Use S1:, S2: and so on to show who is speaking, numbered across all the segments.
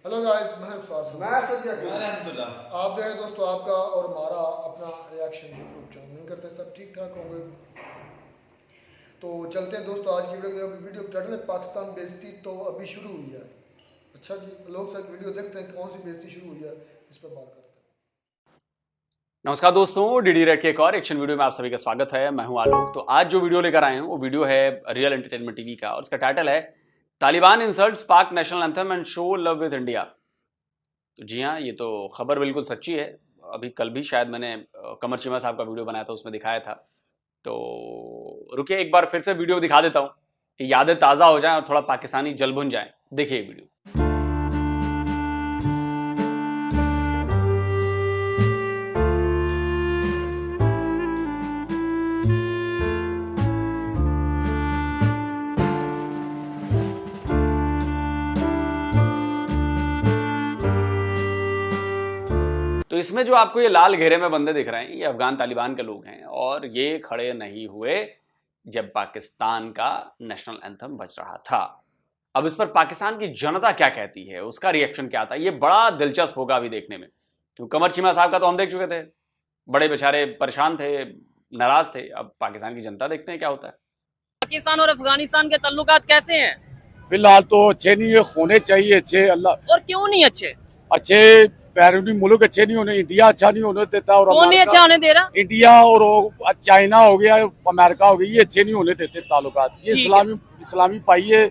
S1: Hello guys, मैं आप देख रहे हैं दोस्तों आपका और हमारा अपना रिएक्शन यूट्यूब चैनल। नहीं करते सब ठीक ठाक होंगे तो चलते हैं दोस्तों आज की वीडियो टाइटल है पाकिस्तान बेइज्जती तो अभी शुरू हुई है। अच्छा जी, लोग सब वीडियो देखते हैं कौन सी बेइज्जती शुरू हुई है, इस पर बात करते हैं।
S2: नमस्कार दोस्तों, डीडी रेड के एक और एक्शन वीडियो में आप सभी का स्वागत है। मैं हूं आलोक। तो आज जो वीडियो लेकर आए हैं वो वीडियो है रियल एंटरटेनमेंट टीवी का और उसका टाइटल है तालिबान इंसल्ट्स पाक national anthem and show love with India. तो जी हाँ, ये तो खबर बिल्कुल सच्ची है। अभी कल भी शायद मैंने कमर चीमा साहब का वीडियो बनाया था, उसमें दिखाया था। तो रुकिए एक बार फिर से वीडियो दिखा देता हूं कि यादें ताज़ा हो जाएं और थोड़ा पाकिस्तानी जल भुन जाएं। देखिए वीडियो। तो इसमें जो आपको ये लाल घेरे में बंदे दिख रहे हैं, ये अफगान तालिबान के लोग हैं और ये खड़े नहीं हुए जब पाकिस्तान का नेशनल एंथम बज रहा था। अब इस पर पाकिस्तान की जनता क्या कहती है, उसका रिएक्शन क्या था, ये बड़ा दिलचस्प होगा अभी देखने में। क्योंकि कमर चीमा साहब का तो हम देख चुके थे, बड़े बेचारे परेशान थे, नाराज थे। अब पाकिस्तान की जनता देखते हैं क्या होता है।
S3: पाकिस्तान और अफगानिस्तान के ताल्लुकात कैसे हैं?
S4: फिलहाल तो अच्छे नहीं होने चाहिए, अच्छे अल्लाह
S3: और क्यों नहीं अच्छे?
S4: अच्छे बैरूनी मुल्क अच्छे नहीं होने, इंडिया अच्छा नहीं होने देता और
S3: कौन नहीं अच्छा होने दे रहा?
S4: इंडिया और चाइना हो गया, अमेरिका हो गई, ये अच्छे नहीं होने देते ताल्लुकात। ये इस्लामी पाई है,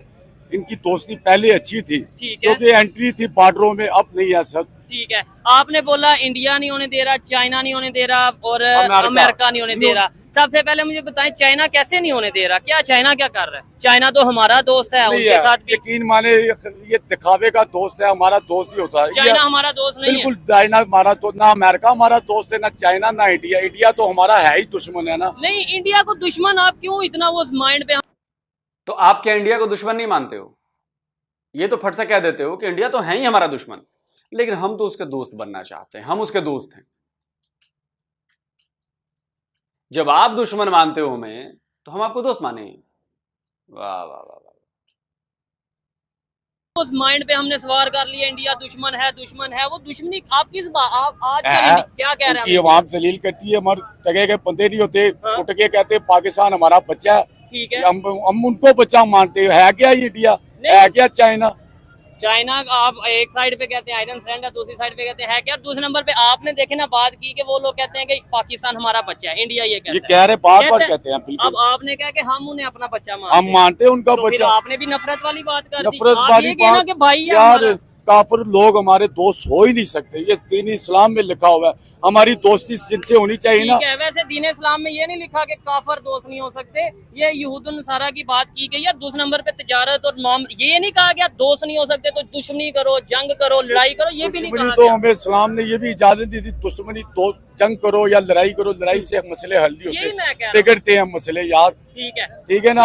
S4: इनकी दोस्ती पहले अच्छी थी क्योंकि एंट्री थी बॉर्डरों में, अब नहीं है सब।
S3: ठीक है, आपने बोला इंडिया नहीं होने दे रहा, चाइना नहीं होने दे रहा और अमेरिका नहीं होने दे रहा। सबसे पहले मुझे बताएं चाइना कैसे नहीं होने दे रहा? क्या चाइना क्या कर रहा है? चाइना तो हमारा दोस्त है, उनके साथ भी
S4: यकीन माने ये दिखावे का दोस्त है, हमारा दोस्त ही होता है।
S3: चाइना हमारा दोस्त नहीं है।
S4: बिल्कुल, चाइना हमारा तो ना अमेरिका हमारा दोस्त है, ना चाइना ना इंडिया। इंडिया तो हमारा है ही दुश्मन है ना।
S3: नहीं, इंडिया को दुश्मन आप क्यों इतना वो माइंड पे?
S2: तो आप क्या इंडिया को दुश्मन नहीं मानते हो? ये तो फट से कह देते हो कि इंडिया तो है ही हमारा दुश्मन, लेकिन हम तो उसके दोस्त बनना चाहते हैं, हम उसके दोस्त हैं। जब आप दुश्मन मानते हो हमें, तो हम आपको दोस्त माने। वाह वाह वाह वाह।
S3: उस माइंड पे हमने सवार कर लिया, इंडिया दुश्मन है। वो दुश्मनी आप किस बात, आप आज क्या कह रहे हैं?
S4: ये वहाँ दलील करती है, हमारे टके के बंदे नहीं होते, उठ के कहते पाकिस्तान हमारा बच्चा है।
S3: ठीक है,
S4: हम उनको बच्चा मानते है क्या ये इंडिया है क्या
S3: चाइना आप एक साइड पे कहते हैं आयरन फ्रेंड है, दूसरी साइड पे कहते हैं क्या? दूसरे नंबर पे आपने देखे ना बात की कि वो लोग कहते हैं कि पाकिस्तान हमारा बच्चा है, इंडिया ये
S4: कह रहे बार कहते हैं।
S3: अब आपने कहा कि हम उन्हें अपना बच्चा
S4: हम मानते हैं उनका
S3: तो
S4: बच्चा।
S3: आपने भी नफरत वाली बात कर दी।
S4: नफरत वाली बात
S3: कि भाई
S4: यार, काफिर लोग हमारे दोस्त हो ही नहीं सकते, ये दीन इस्लाम में लिखा हुआ है। हमारी दोस्ती जिनसे होनी चाहिए ना।
S3: वैसे दीन इस्लाम में ये नहीं लिखा कि काफिर दोस्त नहीं हो सकते, ये यहूदन नसारा की बात की गई है। दूसरे नंबर पे तिजारत और ये नहीं कहा गया दोस्त नहीं हो सकते तो दुश्मनी करो, जंग करो, लड़ाई करो, ये भी नहीं कहा।
S4: तो हमें इस्लाम ने ये भी इजाजत दी थी, दुश्मनी तो जंग करो या लड़ाई करो, लड़ाई से मसले हल नहीं होते, बिगड़ते हैं मसले यार। ठीक है ना।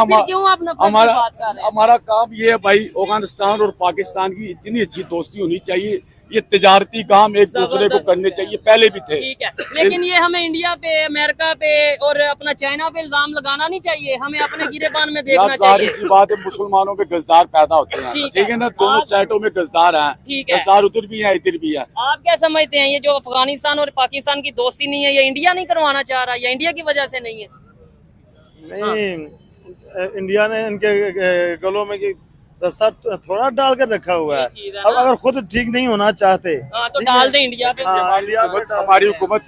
S4: हमारा काम ये है भाई, अफगानिस्तान और पाकिस्तान की इतनी अच्छी दोस्ती होनी चाहिए, ये तिजारती काम एक दूसरे को करने चाहिए, पहले भी थे।
S3: ठीक है, लेकिन ये हमें इंडिया पे, अमेरिका पे और अपना चाइना पे इल्जाम लगाना नहीं चाहिए, हमें अपने गिरेबान में देखना चाहिए।
S4: सी बात है, मुसलमानों में गजदार पैदा होते हैं, ठीक है ना, दोनों साइडों में गजदार हैं, गजदार उधर भी है इधर भी है।
S3: आप क्या समझते हैं, ये जो अफगानिस्तान और पाकिस्तान की दोस्ती नहीं है, ये इंडिया नहीं करवाना चाह रहा या इंडिया की वजह से नहीं है?
S5: नहीं, इंडिया ने इनके गलों में रास्ता थोड़ा डाल कर रखा हुआ है। अब अगर खुद ठीक नहीं होना चाहते
S3: तो डाल दे इंडिया पे।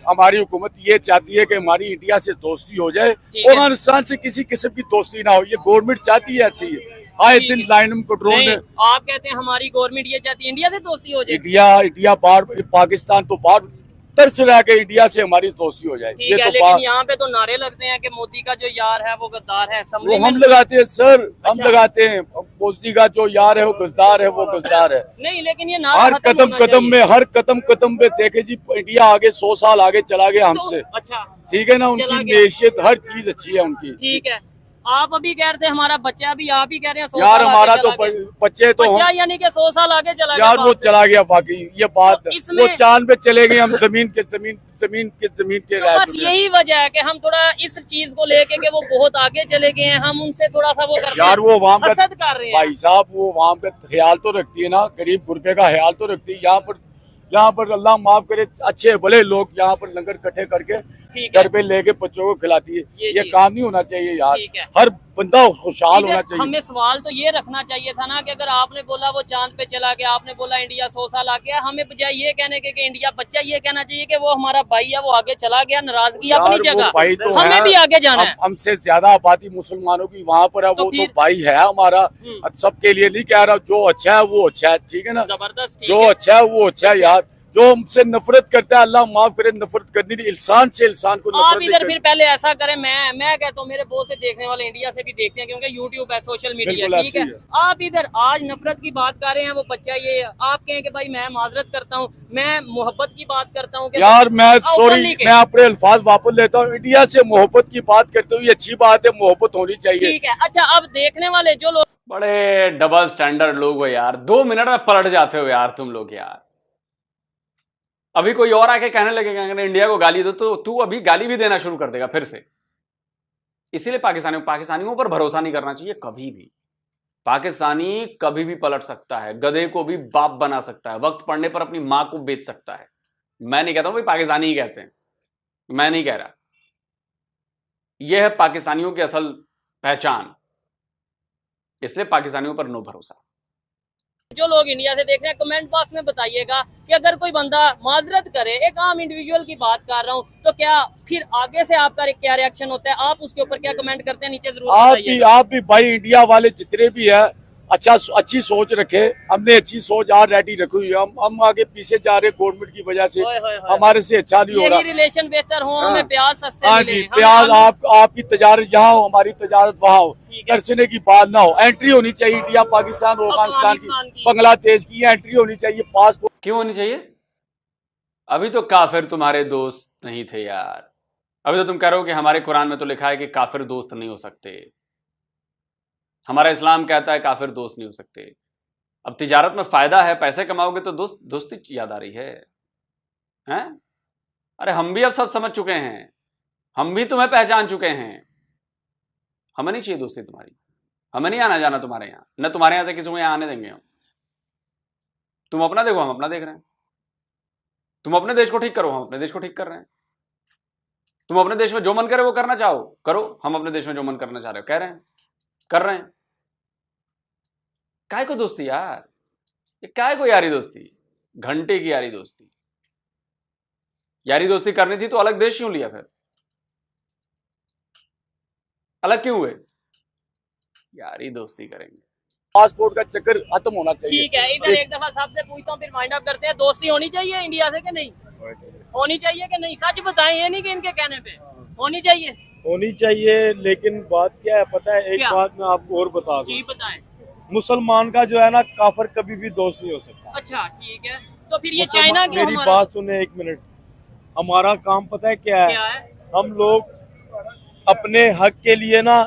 S4: हमारी हुकूमत ये चाहती है कि हमारी इंडिया से दोस्ती हो जाए, अफगानिस्तान से किसी किस्म की दोस्ती ना हो। ये गवर्नमेंट चाहती है ऐसी, आए दिन लाइन में ड्रोन।
S3: आप कहते हैं हमारी गवर्नमेंट ये चाहती है इंडिया से दोस्ती हो जाए।
S4: इंडिया बार पाकिस्तान तो बार तरस रहा के इंडिया से हमारी दोस्ती हो जाए।
S3: ये तो लेकिन यहाँ पे तो नारे लगते हैं कि मोदी का जो यार है वो गद्दार है।
S4: वो हम लगाते हैं सर, हम लगाते हैं। मोदी का जो यार है वो गद्दार है, वो गद्दार है।
S3: नहीं, लेकिन ये नारा
S4: हर कदम कदम में देखे जी, इंडिया आगे 100 साल आगे चला गया हमसे।
S3: अच्छा,
S4: ठीक है ना, उनकी मैशियत हर चीज अच्छी है उनकी।
S3: ठीक है, आप अभी कह रहे थे हमारा बच्चा, अभी आप ही कह रहे हैं 100
S4: यार
S3: साल
S4: हमारा
S3: आगे
S4: तो
S3: चला गया।
S4: बच्चे तो
S3: बच्चा यानी कि 100 साल आगे चला गया
S4: यार, वो चला गया बाकी ये बात,
S3: तो इसमें-
S4: वो चांद पे चले गए, हम जमीन के
S3: तो बस यही वजह है कि हम थोड़ा इस चीज को लेके कि वो बहुत आगे चले गए हैं, हम उनसे थोड़ा सा वो करते
S4: यार वो वहाँ पे
S3: हसद कर रहे हैं।
S4: भाई साहब, वो वहाँ पे ख्याल तो रखती है ना, गरीब गुरबे का ख्याल तो रखती है। यहाँ पर अल्लाह माफ करे, अच्छे भले लोग यहाँ पर लंगर इकट्ठे करके
S3: ठीक है।
S4: घर पे लेके बच्चों को खिलाती है।
S3: ये
S4: ये काम नहीं होना चाहिए यार,
S3: ठीक है।
S4: हर बंदा खुशहाल
S3: ठीक है,
S4: होना चाहिए।
S3: हमें सवाल तो ये रखना चाहिए था ना कि अगर आपने बोला वो चांद पे चला गया, आपने बोला इंडिया 100 साल आ गया, हमें बजाय ये कहने के कि इंडिया बच्चा, ये कहना चाहिए कि वो हमारा भाई है, वो आगे चला गया, नाराजगी अपनी जगह,
S4: भाई तो
S3: हमें
S4: है,
S3: भी आगे जाना है।
S4: हमसे ज्यादा आबादी मुसलमानों की वहाँ पर है,
S3: तो
S4: वो तो
S3: फिर-
S4: भाई है हमारा। सबके लिए नहीं कह रहा, जो अच्छा है वो अच्छा है, ठीक है ना,
S3: जबरदस्त, ठीक
S4: जो
S3: है।
S4: अच्छा है वो अच्छा है यार। जो हमसे नफरत करता है, अल्लाह माफ करे, नफरत करनी नहीं, इंसान से इंसान को
S3: आप
S4: नफरत नहीं
S3: इधर
S4: करनी।
S3: फिर पहले ऐसा करें, मैं कहता हूँ मेरे बहुत से देखने वाले इंडिया से भी देखते हैं क्योंकि यूट्यूब है, सोशल मीडिया,
S4: बिल्कुल
S3: ठीक है।
S4: ऐसे ही
S3: आप इधर आज नफरत की बात कर रहे हैं, वो बच्चा ये, आप कहें कि भाई मैं माजरत करता हूँ, मैं मोहब्बत की बात करता हूँ
S4: यार मैं
S3: openly
S4: सॉरी,
S3: के-
S4: मैं अपने अल्फाज वापस लेता हूँ। इंडिया से मोहब्बत की बात करते हुए अच्छी बात है, मोहब्बत होनी चाहिए।
S3: ठीक है। अच्छा, अब देखने वाले जो लोग
S2: बड़े डबल स्टैंडर्ड लोग हो यार, 2 मिनट में पलट जाते हो यार तुम लोग यार। अभी कोई और आके कहने लगेगा अगर इंडिया को गाली दो तो तू अभी गाली भी देना शुरू कर देगा फिर से। इसीलिए पाकिस्तानियों पर भरोसा नहीं करना चाहिए कभी भी। पाकिस्तानी कभी भी पलट सकता है, गधे को भी बाप बना सकता है, वक्त पड़ने पर अपनी मां को बेच सकता है। मैं नहीं कहता हूं भाई, पाकिस्तानी ही कहते हैं, मैं नहीं कह रहा। यह है पाकिस्तानियों की असल पहचान, इसलिए पाकिस्तानियों पर नो भरोसा।
S3: जो लोग इंडिया से देख रहे हैं कमेंट बॉक्स में बताइएगा कि अगर कोई बंदा माजरत करे, एक आम इंडिविजुअल की बात कर रहा हूँ, तो क्या फिर आगे से आपका क्या रिएक्शन होता है, आप उसके ऊपर क्या कमेंट करते हैं नीचे जरूर बताइएगा।
S4: आप भी भाई, इंडिया वाले जितने भी है अच्छी सोच रखे। हमने अच्छी सोच ऑलरेडी रखी हुई है, हम आगे पीछे जा रहे गवर्नमेंट की वजह से, हमारे से अच्छा नहीं हो रहा।
S3: रिलेशन बेहतर हो, हमें प्याज सस्ते
S4: हाँ
S3: मिले,
S4: जी, प्याज आपकी तजारत यहाँ हो, हमारी तजारत वहाँ हो, तरसने की बात ना हो। एंट्री होनी चाहिए इंडिया, पाकिस्तान, अफगानिस्तान की, बांग्लादेश की एंट्री होनी चाहिए। पासपोर्ट
S2: क्यों होनी चाहिए? अभी तो काफिर तुम्हारे दोस्त नहीं थे यार। अभी तो तुम कह रहे हो कि हमारे कुरान में तो लिखा है कि काफिर दोस्त नहीं हो सकते, हमारा इस्लाम कहता है काफिर दोस्त नहीं हो सकते। अब तिजारत में फायदा है, पैसे कमाओगे तो दोस्ती याद आ रही है, हैं? अरे हम भी अब सब समझ चुके हैं, हम भी तुम्हें पहचान चुके हैं। हमें नहीं चाहिए दोस्ती तुम्हारी, हमें नहीं आना जाना तुम्हारे यहां, न तुम्हारे यहां से किसी को यहां आने देंगे हम। तुम अपना देखो, हम अपना देख रहे हैं। तुम अपने देश को ठीक करो, हम अपने देश को ठीक कर रहे हैं। तुम अपने देश में जो मन करे वो करना चाहो करो, हम अपने देश में जो मन करना चाह रहे हो कह रहे हैं, कर रहे हैं। काय को दोस्ती यार, ये काय को यारी दोस्ती, घंटे की यारी दोस्ती। यारी दोस्ती करनी थी तो अलग देश क्यों लिया, फिर अलग क्यों हुए? यारी दोस्ती करेंगे।
S4: पासपोर्ट का चक्कर खत्म होना चाहिए।
S3: ठीक है, इधर एक दफा सबसे पूछता हूँ फिर वाइंड अप करते हैं। दोस्ती होनी चाहिए इंडिया से कि नहीं होनी चाहिए कि नहीं? सच बताएं, ये नहीं कि इनके कहने पे होनी चाहिए।
S5: होनी चाहिए, लेकिन बात क्या है पता है, एक
S3: क्या?
S5: बात मैं आपको और बता दूं,
S3: जी बताएं।
S5: मुसलमान का जो है ना, काफिर कभी भी दोस्त नहीं हो सकता।
S3: अच्छा ठीक है, तो फिर ये चाइना क्यों
S5: मेरी
S3: हमारा
S5: बात सुने एक मिनट। हमारा काम पता है क्या
S3: क्या
S5: है?
S3: है?
S5: हम लोग अपने हक के लिए ना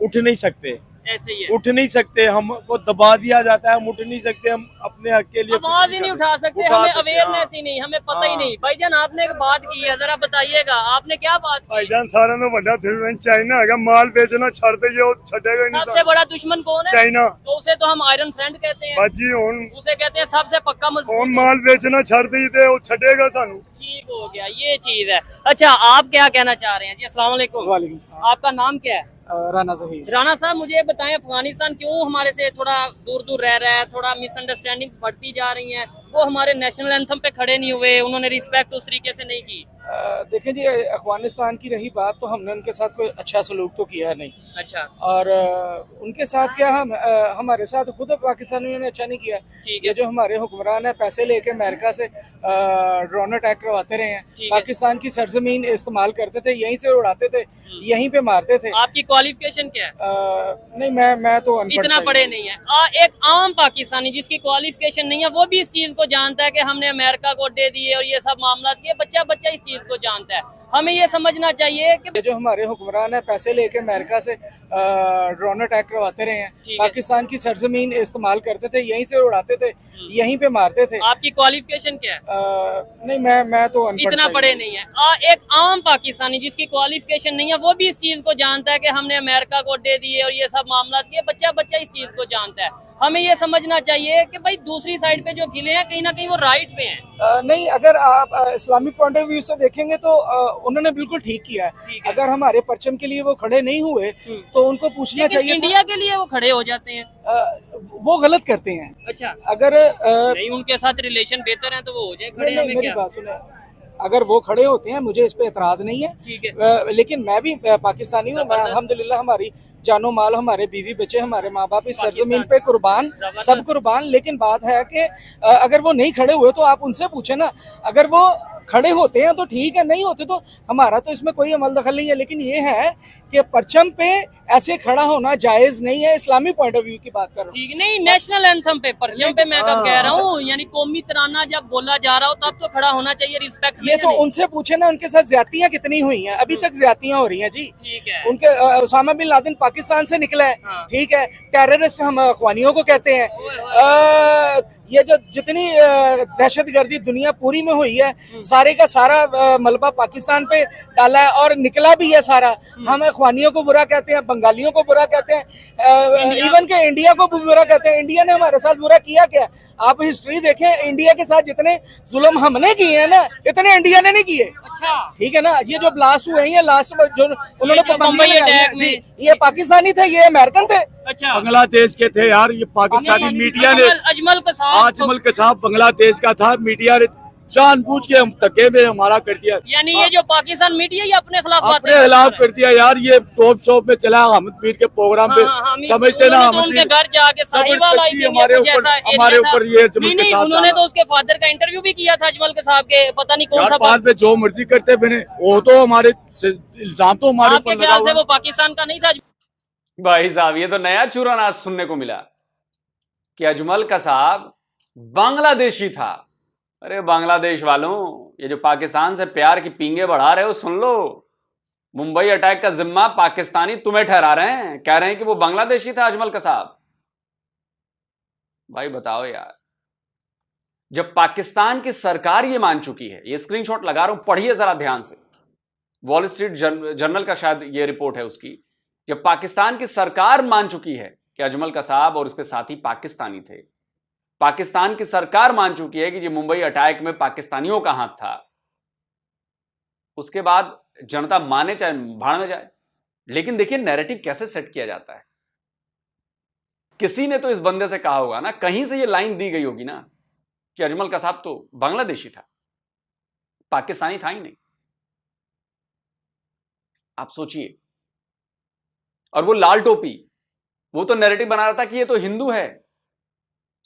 S5: उठ नहीं सकते,
S3: ऐसे ही है,
S5: उठ नहीं सकते, हमको दबा दिया जाता है, हम उठ नहीं सकते, हम अपने हक के लिए
S3: आवाज ही नहीं उठा सकते, हमें अवेयरनेस ही नहीं, हमें पता ही नहीं। भाईजान आपने एक बात की है, जरा बताइएगा आपने क्या बात की?
S5: भाईजान सारे तो बड़ा दुश्मन चाइना है, माल बेचना छोड़ दे, छड़ेगा नहीं।
S3: सबसे बड़ा दुश्मन कौन है?
S5: चाइना।
S3: तो उसे तो हम आयरन फ्रेंड कहते हैं,
S5: बाजी
S3: उसे कहते हैं सबसे पक्का मजबूत।
S5: माल बेचना छोड़ दे, वो छड़ेगा सानू।
S3: ठीक हो गया, ये चीज है। अच्छा, आप क्या कहना चाह रहे हैं जी? अस्सलाम वालेकुम। आपका नाम क्या है?
S6: राना ज़हीर।
S3: राना साहब, मुझे बताएं अफगानिस्तान क्यों हमारे से थोड़ा दूर दूर रह रहा है, थोड़ा मिसअंडरस्टैंडिंग्स बढ़ती जा रही हैं। वो हमारे नेशनल एंथम पे खड़े नहीं हुए, उन्होंने रिस्पेक्ट उस तरीके से नहीं की।
S6: देखें जी, अफगानिस्तान की रही बात तो हमने उनके साथ कोई अच्छा सलूक तो किया नहीं।
S3: अच्छा।
S6: और उनके साथ क्या, हमारे साथ खुद पाकिस्तानियों ने अच्छा नहीं किया। ये जो हमारे हुक्मरान है पैसे लेके अमेरिका से ड्रोन अटैक करवाते रहे हैं, पाकिस्तान की सरजमीन इस्तेमाल करते थे, यहीं से उड़ाते थे, यहीं पे मारते थे।
S3: आपकी क्वालिफिकेशन क्या है?
S6: नहीं, मैं तो
S3: इतना पढ़े नहीं है। एक आम पाकिस्तानी जिसकी क्वालिफिकेशन नहीं है वो भी इस चीज को जानता है कि हमने अमेरिका को अड्डे दिए और ये सब मामला किए, बच्चा इस चीज को जानता है। हमें ये समझना चाहिए कि
S6: जो हमारे हुक्मरान है पैसे लेके अमेरिका से ड्रोन अटैक करवाते रहे हैं, पाकिस्तान की सरजमीन इस्तेमाल करते थे, यहीं से उड़ाते थे, यहीं पे मारते थे।
S3: आपकी क्वालिफिकेशन क्या है?
S6: नहीं, मैं तो
S3: इतना पढ़े नहीं है। एक आम पाकिस्तानी जिसकी क्वालिफिकेशन नहीं है वो भी इस चीज को जानता है कि हमने अमेरिका को अड्डे दिए और ये सब मामला किए। बच्चा इस चीज को जानता है। हमें ये समझना चाहिए कि भाई दूसरी साइड पे जो गिले हैं कहीं ना कहीं वो राइट पे हैं।
S6: नहीं, अगर आप इस्लामिक पॉइंट ऑफ व्यू से देखेंगे तो उन्होंने बिल्कुल ठीक किया है। अगर हमारे परचम के लिए वो खड़े नहीं हुए तो उनको पूछना चाहिए।
S3: इंडिया के लिए वो खड़े हो जाते हैं,
S6: वो गलत करते हैं।
S3: अच्छा,
S6: अगर
S3: नहीं उनके साथ रिलेशन बेहतर है तो वो हो जाए खड़े। हमें क्या
S6: बात सुने, अगर वो खड़े होते हैं मुझे इस पे एतराज नहीं है,
S3: ठीक है।
S6: लेकिन मैं भी पाकिस्तानी हूँ। अल्हम्दुलिल्लाह हमारी जानो माल, हमारे बीवी बच्चे, हमारे माँ बाप इस सरजमीन पे कुर्बान, सब कुर्बान। लेकिन बात है कि अगर वो नहीं खड़े हुए तो आप उनसे पूछे ना। अगर वो खड़े होते हैं तो ठीक है, नहीं होते तो हमारा तो इसमें कोई अमल दखल नहीं है। लेकिन ये है कि परचम पे ऐसे खड़ा होना जायज नहीं है। इस्लामी पॉइंट ऑफ व्यू की बात कर रहा हूँ।
S3: ठीक नहीं, नेशनल एंथम पे परचम पे मैं कब कह रहा हूँ, यानी कौमी तराना जब बोला जा रहा हो तब तो खड़ा होना चाहिए। रिस्पेक्ट
S6: ये तो उनसे पूछे ना, उनके साथ ज्यादतियाँ कितनी हुई हैं। अभी तक ज्यादतियाँ हो रही हैं जी।
S3: ठीक है।
S6: उनके उसामा बिन लादेन पाकिस्तान से निकला है, ठीक है। टेररिस्ट हम अखवानियों को कहते हैं। ये जो जितनी दहशतगर्दी दुनिया पूरी में हुई है, सारे का सारा मलबा पाकिस्तान पे डाला है और निकला भी है सारा। हम अखवानियों को बुरा कहते हैं, बंगालियों को बुरा कहते हैं, इवन के इंडिया को भी बुरा कहते हैं। इंडिया ने हमारे साथ बुरा किया क्या? आप हिस्ट्री देखें, इंडिया के साथ जितने जुल्म हमने किए हैं ना, इतने इंडिया ने नहीं किए।
S3: अच्छा,
S6: ठीक है ना। ये जो ब्लास्ट हुए हैं, ये लास्ट जो उन्होंने
S3: मुंबई अटैक
S6: जी, ये पाकिस्तानी थे, ये अमेरिकन थे।
S3: अच्छा,
S4: बांग्लादेश के थे यार। ये पाकिस्तानी मीडिया ने,
S3: अजमल
S4: कसाब बांग्लादेश का था। मीडिया ने जानबूझ के हम धक्के में हमारा कर दिया।
S3: यानी ये जो पाकिस्तान मीडिया ये अपने खिलाफ
S4: कर दिया यार। ये टॉप शॉप में चला अहमद पीर के प्रोग्राम पे, समझते ना
S3: उनके घर जाके
S4: हमारे ऊपर ये
S3: उन्होंने तो उसके फादर का इंटरव्यू भी किया था अजमल के साहब के, पता नहीं कौन सा
S4: बाद में जो मर्जी करते बने। वो तो हमारे इल्जाम तो हमारे ऊपर लगा हुआ।
S3: वो पाकिस्तान का नहीं था।
S2: भाई साहब ये तो नया चूरन आज सुनने को मिला कि अजमल कसाब बांग्लादेशी था। अरे बांग्लादेश वालों, ये जो पाकिस्तान से प्यार की पींगे बढ़ा रहे हो, सुन लो, मुंबई अटैक का जिम्मा पाकिस्तानी तुम्हें ठहरा रहे हैं। कह रहे हैं कि वो बांग्लादेशी था अजमल कसाब। भाई बताओ यार, जब पाकिस्तान की सरकार ये मान चुकी है, ये स्क्रीनशॉट लगा रहा हूं, पढ़िए जरा ध्यान से, वॉल स्ट्रीट जर्नल का शायद ये रिपोर्ट है उसकी। जब पाकिस्तान की सरकार मान चुकी है कि अजमल कसाब और उसके साथी पाकिस्तानी थे, पाकिस्तान की सरकार मान चुकी है कि जी मुंबई अटैक में पाकिस्तानियों का हाथ था, उसके बाद जनता माने चाहे भाड़ में जाए। लेकिन देखिए नैरेटिव कैसे सेट किया जाता है। किसी ने तो इस बंदे से कहा होगा ना, कहीं से ये लाइन दी गई होगी ना कि अजमल कसाब तो बांग्लादेशी था, पाकिस्तानी था ही नहीं। आप सोचिए। और वो लाल टोपी, वो तो नैरेटिव बना रहा था कि ये तो हिंदू है।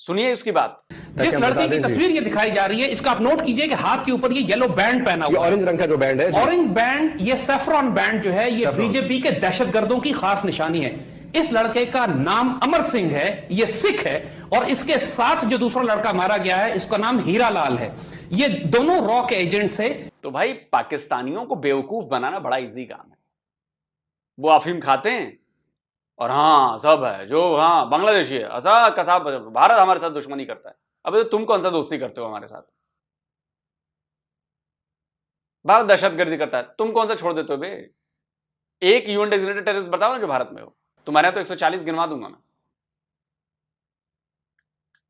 S2: सुनिए इसकी बात।
S7: जिस लड़के की तस्वीर ये दिखाई जा रही है, इसका आप नोट कीजिए कि हाथ के ऊपर ये येलो बैंड पहना हुआ है।
S8: ऑरेंज रंग का जो बैंड है,
S7: ऑरेंज बैंड, ये सैफरॉन बैंड जो है, ये बीजेपी के दहशतगर्दों की खास निशानी है। इस लड़के का नाम अमर सिंह है, ये सिख है, और इसके साथ जो दूसरा लड़का मारा गया है इसका नाम हीरा लाल है। ये दोनों रॉ के एजेंट से।
S2: तो भाई पाकिस्तानियों को बेवकूफ बनाना बड़ा इजी काम है। वो अफीम खाते हैं और हाँ सब है जो, हाँ बांग्लादेशी है, ऐसा कसाब, भारत हमारे साथ दुश्मनी करता है। अबे तो तुम कौन सा दोस्ती करते हो हमारे साथ? भारत दहशतगर्दी करता है, तुम कौन सा छोड़ देते हो बे? एक यूएन डेजिग्नेटेड टेररिस्ट बताओ ना जो भारत में हो। तुम्हारे यहाँ तो 140 गिनवा दूंगा मैं।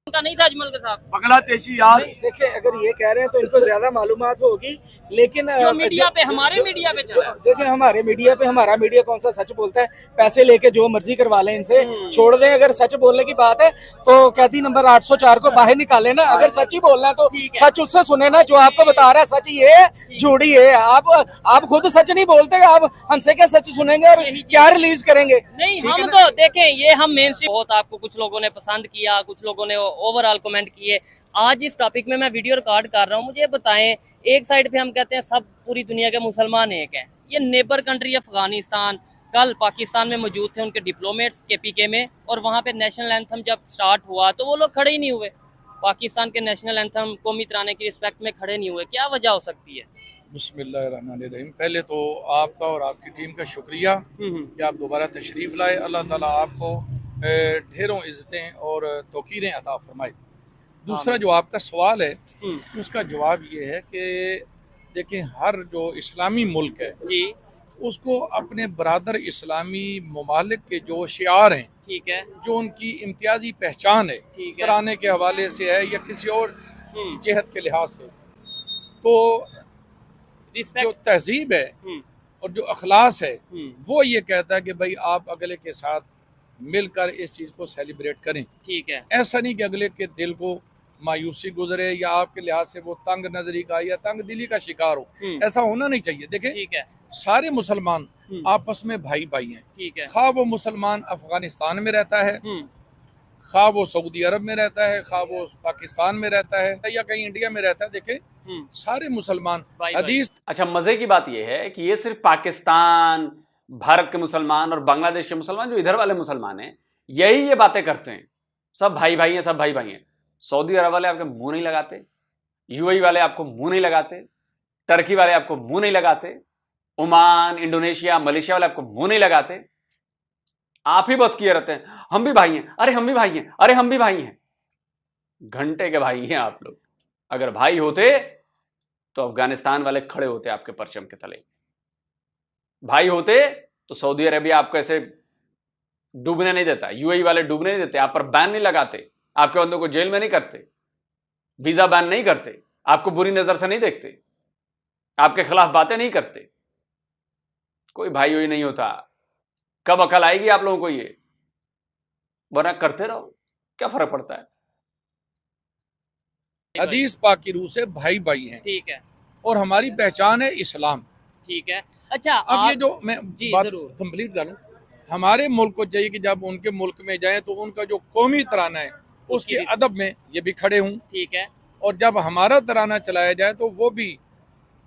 S3: का नहीं था अजमल कसाब,
S4: बांग्लादेशी यार।
S6: देखिए अगर ये कह रहे हैं तो इनको ज्यादा मालूमात होगी, लेकिन
S3: मीडिया पे, हमारे मीडिया पे चला।
S6: देखिए हमारे मीडिया पे, हमारा मीडिया कौन सा सच बोलता है? पैसे लेके जो मर्जी करवा लें इनसे, छोड़ दें। अगर सच बोलने की बात है तो कैदी नंबर 804 को बाहर निकाले ना। अगर सच ही बोलना है तो सच उससे सुने ना जो आपको बता रहा है सच ये है, झूठी है। आप खुद सच नहीं बोलते, आप हमसे क्या सच सुनेंगे और क्या रिलीज करेंगे?
S3: नहीं, हम तो देखें, ये हम मेन स्ट्रीम बहुत आपको कुछ लोगों ने पसंद किया, कुछ लोगों ने ओवरऑल कमेंट किए। आज इस टॉपिक में मैं वीडियो रिकॉर्ड कर रहा हूँ, मुझे बताएं, एक साइड पे हम कहते हैं सब पूरी दुनिया के मुसलमान एक हैं, ये नेबर कंट्री अफगानिस्तान, कल पाकिस्तान में मौजूद थे उनके डिप्लोमेट्स KPK में, और वहाँ पे नेशनल एंथम जब स्टार्ट हुआ तो वो लोग खड़े ही नहीं हुए। पाकिस्तान के नेशनल एंथम कौमी तराने की रिस्पेक्ट में खड़े नहीं हुए। क्या वजह हो सकती है?
S4: बिस्मिल्लाहिर्रहमानिर्रहीम। पहले तो आपका और आपकी टीम का शुक्रिया कि आप दोबारा तशरीफ़ लाए। अल्लाह ताला आपको ढेरों इज़्ज़तें और तौक़ीरें अता फरमाए। दूसरा जो आपका सवाल है उसका जवाब ये है कि देखिए, हर जो इस्लामी मुल्क है जी, उसको अपने बरादर इस्लामी ममालिक के जो शिआर हैं, ठीक है, जो उनकी इम्तियाजी पहचान है, तराने के हवाले से है या किसी और जहत के लिहाज से, तो जो तहजीब है और जो अखलास है वो ये कहता है कि भाई आप अगले के साथ मिलकर इस चीज़ को सेलिब्रेट करें। ठीक है, ऐसा नहीं कि अगले के दिल को मायूसी गुजरे या आपके लिहाज से वो तंग नजरी का या तंग दिली का शिकार हो, ऐसा होना नहीं चाहिए। देखिए, ठीक है, सारे मुसलमान आपस में भाई भाई हैं। ठीक है, खा वो मुसलमान अफगानिस्तान में रहता है, खा वो सऊदी अरब में रहता है, खा वो पाकिस्तान में रहता है या कहीं इंडिया में रहता है, देखे सारे मुसलमान हदीस।
S2: अच्छा, मजे की बात यह है कि ये सिर्फ पाकिस्तान, भारत के मुसलमान और बांग्लादेश के मुसलमान, जो इधर वाले मुसलमान हैं, यही ये बातें करते हैं, सब भाई भाई हैं, सब भाई भाई हैं। सऊदी अरब वाले आपके मुंह नहीं लगाते, यूएई वाले आपको मुंह नहीं लगाते, टर्की वाले आपको मुंह नहीं लगाते, ओमान, इंडोनेशिया, मलेशिया वाले आपको मुंह नहीं लगाते। आप ही बस किए रहते हैं, हम भी भाई हैं, अरे हम भी भाई हैं, अरे हम भी भाई हैं। घंटे के भाई हैं आप लोग। अगर भाई होते तो अफगानिस्तान वाले खड़े होते आपके परचम के तले। भाई होते तो सऊदी अरेबिया आपको ऐसे डूबने नहीं देता, यूएई वाले डूबने नहीं देते, आप पर बैन नहीं लगाते, आपके बंदों को जेल में नहीं करते, वीजा बैन नहीं करते, आपको बुरी नजर से नहीं देखते, आपके खिलाफ बातें नहीं करते। कोई भाई वही नहीं होता। कब अकल आएगी आप लोगों को ये? वरना करते रहो, क्या फर्क पड़ता है।
S4: हदीस पाक की रूह से भाई भाई हैं। ठीक है, और हमारी पहचान है इस्लाम। ठीक है, अच्छा, अब ये जो मैं बात कंप्लीट करूं, हमारे मुल्क को चाहिए कि जब उनके मुल्क में जाएं तो उनका जो कौमी तराना है उसके अदब में ये भी खड़े हूं। ठीक है, और जब हमारा तराना चलाया जाए तो वो भी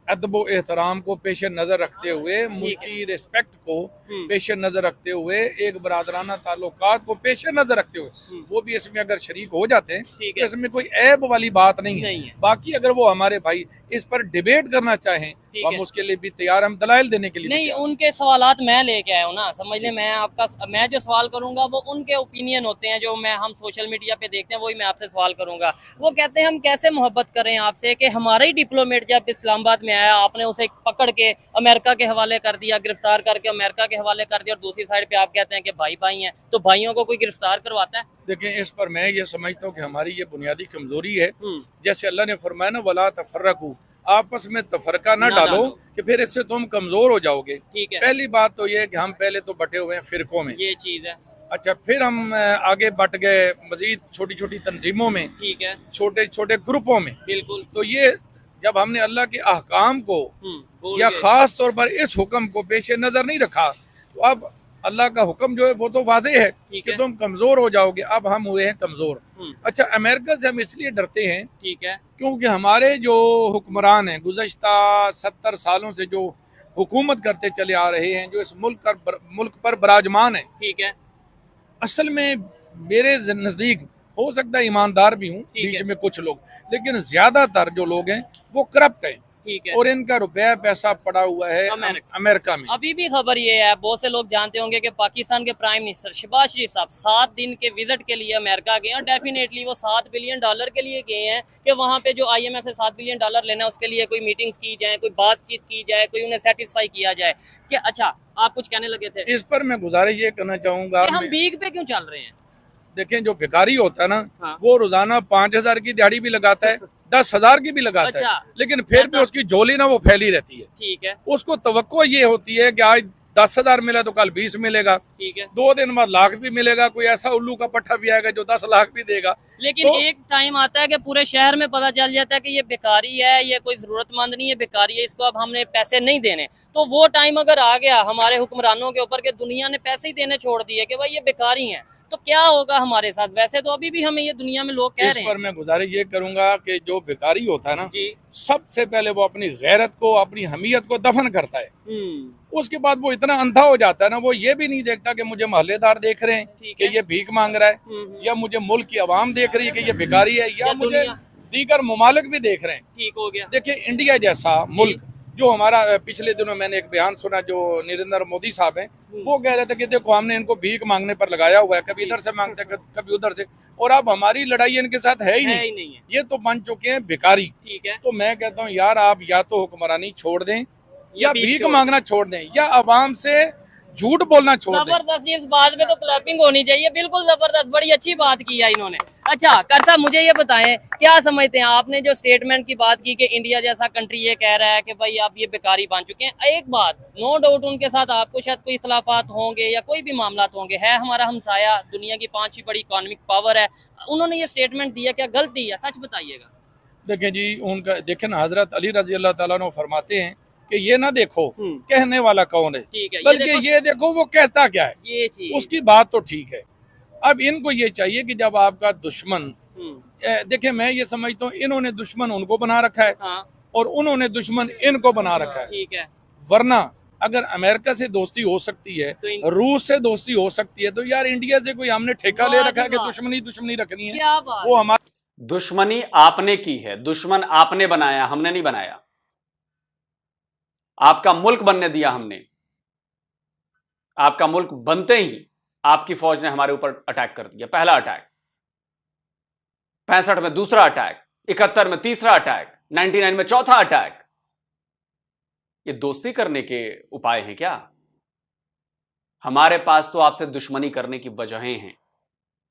S4: अदब व एहतराम को पेश नज़र रखते हुए, मुल्क की रिस्पेक्ट को पेश नज़र रखते हुए, एक बरादराना ताल्लुकात को पेश नज़र रखते हुए वो भी इसमें अगर शरीक हो जाते हैं तो इसमें कोई ऐब वाली बात नहीं है। बाकी अगर वो हमारे भाई इस पर डिबेट करना चाहें तो हम उसके लिए भी तैयार, हम दलाइल देने के लिए
S3: नहीं। उनके सवालात मैं लेके आया हूँ ना, समझ लें। मैं जो सवाल करूंगा वो उनके ओपिनियन होते हैं, जो हम सोशल मीडिया पे देखते हैं, वही मैं आपसे सवाल करूंगा। वो कहते हैं हम कैसे मोहब्बत करें आपसे कि हमारा ही डिप्लोमेट जब इस्लामाबाद में आया, आपने उसे पकड़ के अमेरिका के हवाले कर दिया, गिरफ्तार करके अमेरिका के हवाले कर दिया, और दूसरी साइड पे आप कहते हैं कि भाई भाई हैं। तो भाइयों को कोई गिरफ्तार करवाता है?
S4: देखिए, इस पर मैं ये समझता हूँ कि हमारी ये बुनियादी कमजोरी है। जैसे अल्लाह ने फरमाया ना, वला तफर्रकू, आपस में तफरका ना डालो कि फिर इससे तुम कमजोर हो जाओगे। ठीक है, पहली बात तो ये है कि हम पहले तो बटे हुए हैं फिरकों में, ये चीज है। अच्छा, फिर हम आगे बट गए मजीद छोटी छोटी तंजीमों में, ठीक है, छोटे छोटे ग्रुपों में। बिल्कुल, तो ये जब हमने अल्लाह के अहकाम को या खास तौर पर इस हुक्म को पेश नजर नहीं रखा, तो अब अल्लाह का हुक्म जो है वो तो वाज़ेह है कि तुम कमजोर हो जाओगे। अब हम हुए हैं कमजोर। अच्छा, अमेरिका से हम इसलिए डरते हैं, ठीक है, क्योंकि हमारे जो हुक्मरान हैं गुज़श्ता 70 सालों से जो हुकूमत करते चले आ रहे हैं, जो इस मुल्क पर बराजमान है, ठीक है, असल में मेरे नजदीक हो सकता है ईमानदार भी हूँ, बीच में कुछ लोग, लेकिन ज्यादातर जो लोग हैं वो करप्ट हैं। ठीक है, और इनका रुपया पैसा पड़ा हुआ है अमेरिका में।
S3: अभी भी खबर ये है, बहुत से लोग जानते होंगे कि पाकिस्तान के प्राइम मिनिस्टर शहबाज शरीफ साहब 7 दिन के विजिट के लिए अमेरिका गए, और डेफिनेटली वो $7 बिलियन के लिए गए हैं कि वहाँ पे जो IMF से $7 बिलियन लेना है, उसके लिए कोई मीटिंग्स की जाए, कोई बातचीत की जाए, कोई उन्हें सेटिस्फाई किया जाए। कि अच्छा, आप कुछ कहने लगे थे?
S4: इस पर मैं गुजारिश ये करना चाहूंगा,
S3: हम भीख पे क्यों चल रहे हैं?
S4: देखें, जो भिखारी होता है ना, हाँ, वो रोजाना 5000 की दिहाड़ी भी लगाता है, 10,000 की भी लगाता है, लेकिन फिर भी उसकी झोली ना वो फैली रहती है। ठीक है, उसको तवक्को ये होती है कि आज 10,000 मिला तो कल 20 मिलेगा। ठीक है, 2 दिन बाद लाख भी मिलेगा, कोई ऐसा उल्लू का पट्टा भी आएगा जो 10 लाख भी देगा।
S3: लेकिन तो एक टाइम आता है कि पूरे शहर में पता चल जाता है कि ये बेकारी है, ये कोई जरूरतमंद नहीं है, बेकारी है, इसको अब हमने पैसे नहीं देने। तो वो टाइम अगर आ गया हमारे हुक्मरानों के ऊपर कि दुनिया ने पैसे ही देने छोड़ दिए कि भाई ये बेकारी है, तो क्या होगा हमारे साथ? वैसे तो अभी भी हमें ये दुनिया में लोग कह रहे हैं।
S4: इस पर मैं गुजारिश ये करूंगा कि जो बेकारी होता है ना जी, सबसे पहले वो अपनी गैरत को, अपनी हमीयत को दफन करता है। उसके बाद वो इतना अंधा हो जाता है ना, वो ये भी नहीं देखता कि मुझे मोहल्लेदार देख रहे हैं कि ये भीख मांग रहा है, या मुझे मुल्क की आवाम देख रही है कि ये बेकारी है, या मुझे दीगर ममालिक भी देख रहे हैं। ठीक हो गया। देखिए, इंडिया जैसा मुल्क
S8: जो हमारा पिछले दिनों मैंने एक बयान सुना जो नरेंद्र मोदी साहब हैं, वो कह रहे थे कि देखो हमने इनको भीख मांगने पर लगाया हुआ है, कभी इधर से मांगते कभी उधर से, और अब हमारी लड़ाई इनके साथ है ही नहीं है। ये तो बन चुके हैं भिखारी।
S3: ठीक है,
S8: तो मैं कहता हूँ यार आप या तो हुक्मरानी छोड़ दें या भीख मांगना छोड़ दें या आवाम से झूठ बोलना छोड़ दें।
S3: जबरदस्त, इस बात में तो क्लैपिंग होनी चाहिए, बिल्कुल जबरदस्त, बड़ी अच्छी बात की है इन्होंने। अच्छा कर साहब मुझे ये बताएं, क्या समझते हैं आपने जो स्टेटमेंट की बात की कि इंडिया जैसा कंट्री ये कह रहा है कि भाई आप ये बेकारी बन चुके हैं। एक बात नो डाउट उनके साथ आपको शायद कोई इख्लाफात होंगे या कोई भी मामला होंगे, है हमारा हमसाया, दुनिया की 5वीं बड़ी इकोनॉमिक पावर है, उन्होंने ये स्टेटमेंट दिया, क्या गलती है? सच बताइएगा।
S8: देखें जी, उनका देखें ना, हजरत अली रजी अल्लाह ताला अन्हु फरमाते हैं कि ये ना देखो कहने वाला कौन है,
S3: ठीक है,
S8: बल्कि ये देखो वो कहता क्या है।
S3: ये चीज
S8: उसकी बात तो ठीक है। अब इनको ये चाहिए कि जब आपका दुश्मन, देखें मैं ये समझता हूँ इन्होंने दुश्मन उनको बना रखा है,
S3: हाँ,
S8: और उन्होंने दुश्मन इनको बना रखा है।
S3: ठीक है,
S8: वरना अगर अमेरिका से दोस्ती हो सकती है,
S3: तो
S8: रूस से दोस्ती हो सकती है, तो यार इंडिया से कोई हमने ठेका ले रखा है कि दुश्मनी रखनी है।
S3: क्या बात
S8: वो हमारा
S2: दुश्मनी आपने की है, दुश्मन आपने बनाया, हमने नहीं बनाया। आपका मुल्क बनने दिया हमने। आपका मुल्क बनते ही आपकी फौज ने हमारे ऊपर अटैक कर दिया। पहला अटैक, 65 में दूसरा अटैक, 71 में तीसरा अटैक, 99 में चौथा अटैक। ये दोस्ती करने के उपाय हैं क्या? हमारे पास तो आपसे दुश्मनी करने की वजहें हैं।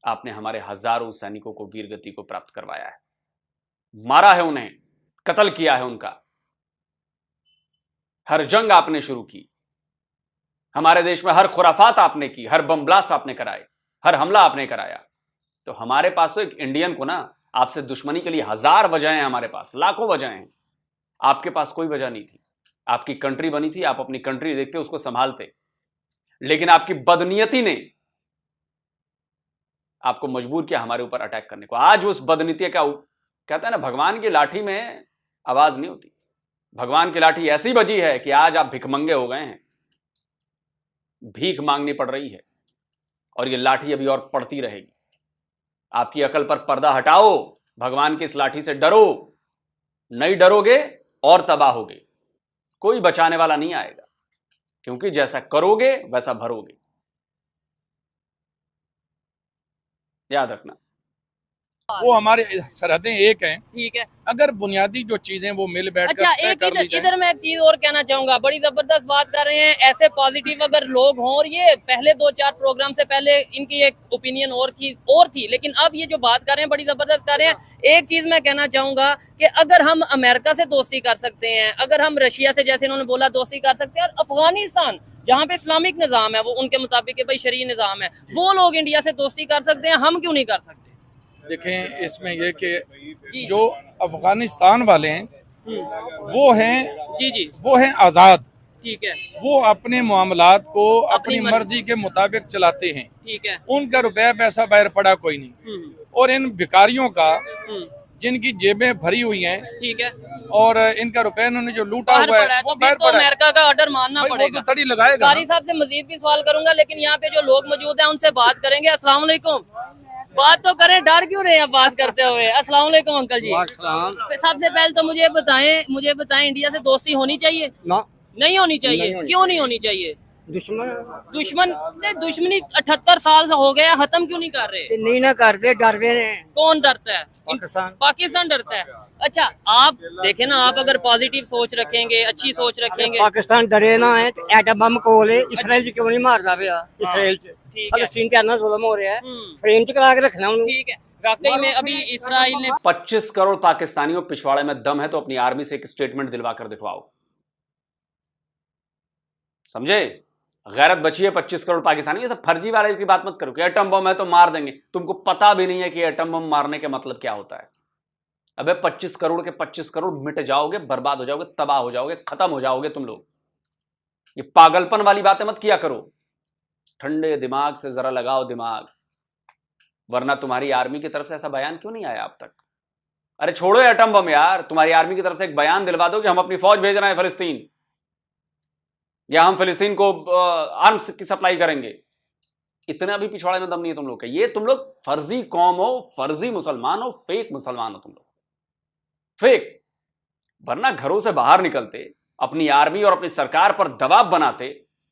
S2: आपने हमारे हजारों सैनिकों को वीरगति को प्राप्त करवाया है, मारा है उन्हें, कत्ल किया है उनका। हर जंग आपने शुरू की, हमारे देश में हर खुराफात आपने की, हर बम ब्लास्ट आपने कराए, हर हमला आपने कराया। तो हमारे पास तो एक इंडियन को ना आपसे दुश्मनी के लिए हजार वजहें हैं, हमारे पास लाखों वजहें हैं। आपके पास कोई वजह नहीं थी। आपकी कंट्री बनी थी, आप अपनी कंट्री देखते, उसको संभालते, लेकिन आपकी बदनीयती ने आपको मजबूर किया हमारे ऊपर अटैक करने को। आज उस बदनीति का, कहता है ना, भगवान की लाठी में आवाज नहीं होती। भगवान की लाठी ऐसी बजी है कि आज आप भिखमंगे हो गए हैं, भीख मांगनी पड़ रही है, और ये लाठी अभी और पड़ती रहेगी। आपकी अकल पर पर्दा हटाओ, भगवान की इस लाठी से डरो। नहीं डरोगे और तबाह होगे, कोई बचाने वाला नहीं आएगा, क्योंकि जैसा करोगे वैसा भरोगे। याद रखना,
S8: वो हमारे सरहदें एक हैं।
S3: ठीक है,
S8: अगर बुनियादी जो चीजें वो मिल बैठ
S3: अच्छा एक इधर मैं एक चीज और कहना चाहूंगा, बड़ी जबरदस्त बात कर रहे हैं। ऐसे पॉजिटिव अगर लोग हों, और ये पहले 2-4 प्रोग्राम से पहले इनकी एक ओपिनियन और थी, लेकिन अब ये जो बात कर रहे हैं बड़ी जबरदस्त कर रहे हैं। एक चीज मैं कहना चाहूंगा कि अगर हम अमेरिका से दोस्ती कर सकते हैं, अगर हम रशिया से, जैसे इन्होंने बोला, दोस्ती कर सकते हैं, और अफगानिस्तान जहाँ पे इस्लामिक निजाम है, वो उनके मुताबिक भाई शरीय निजाम है, वो लोग इंडिया से दोस्ती कर सकते हैं, हम क्यों नहीं कर सकते?
S8: देखें इसमें यह कि जो अफगानिस्तान वाले हैं वो हैं
S3: जी
S8: वो हैं आज़ाद।
S3: ठीक है,
S8: वो अपने मामलात को अपनी मर्जी के मुताबिक चलाते हैं।
S3: ठीक है,
S8: उनका रुपया पैसा बाहर पड़ा कोई नहीं। और इन भिखारियों का जिनकी जेबें भरी हुई हैं,
S3: ठीक है,
S8: और इनका रुपया इन्होंने जो लूटा हुआ है
S3: तो फिर तो अमेरिका का ऑर्डर मानना पड़ेगा।
S8: तो तड़ी लगाएगा।
S3: कारी साहब से मजीद भी सवाल करूंगा, लेकिन यहाँ पे जो लोग मौजूद हैं उनसे बात करेंगे। अस्सलाम वालेकुम, बात तो करें, डर क्यों रहे हैं बात करते हुए? अस्सलाम वालेकुम अंकल जी। सबसे पहले तो मुझे बताएं इंडिया से दोस्ती होनी चाहिए? नहीं होनी चाहिए। क्यों नहीं होनी चाहिए? दुश्मनी 78 साल से हो गया, खत्म क्यों नहीं कर रहे?
S9: नहीं ना करते, डर रहे हैं।
S3: कौन डरता है? पाकिस्तान डरता है। अच्छा आप देखें ना, आप अगर पॉजिटिव सोच रखेंगे, अच्छी सोच रखेंगे।
S9: पाकिस्तान डरे ना है तो एटम बम कोल है, इसराइल क्यों नहीं मारता पे? इसराइल फलस्तीन के अन्ना जुल्म हो रहा है, फ्रेम च करा के रखना उन्हें।
S3: ठीक है, वाकई में अभी इसराइल ने
S2: 25 करोड़ पाकिस्तानियों पिछवाड़े में दम है तो अपनी आर्मी से एक स्टेटमेंट दिलवा कर दिखवाओ। समझे? गैरत बची है 25 करोड़ पाकिस्तानी। ये सब फर्जी वाले की बात मत करो कि एटम बम है तो मार देंगे। तुमको पता भी नहीं है कि एटम बम मारने का मतलब क्या होता है। अबे 25 करोड़ के 25 करोड़ मिट जाओगे, बर्बाद हो जाओगे, तबाह हो जाओगे, खत्म हो जाओगे तुम लोग। ये पागलपन वाली बातें मत किया करो। ठंडे दिमाग से जरा लगाओ दिमाग, वरना तुम्हारी आर्मी की तरफ से ऐसा बयान क्यों नहीं आया अब तक? अरे छोड़ो एटम बम यार, तुम्हारी आर्मी की तरफ से एक बयान दिलवा दो कि हम अपनी फौज भेज रहे हैं फिलिस्तीन, या हम फिलिस्तीन को आर्म्स की सप्लाई करेंगे। इतना भी पिछवाड़े में दम नहीं है तुम लोग का। ये तुम लोग फर्जी कौम हो, फर्जी मुसलमान हो, फेक मुसलमान हो तुम लोग, फेक। वरना घरों से बाहर निकलते, अपनी आर्मी और अपनी सरकार पर दबाव बनाते,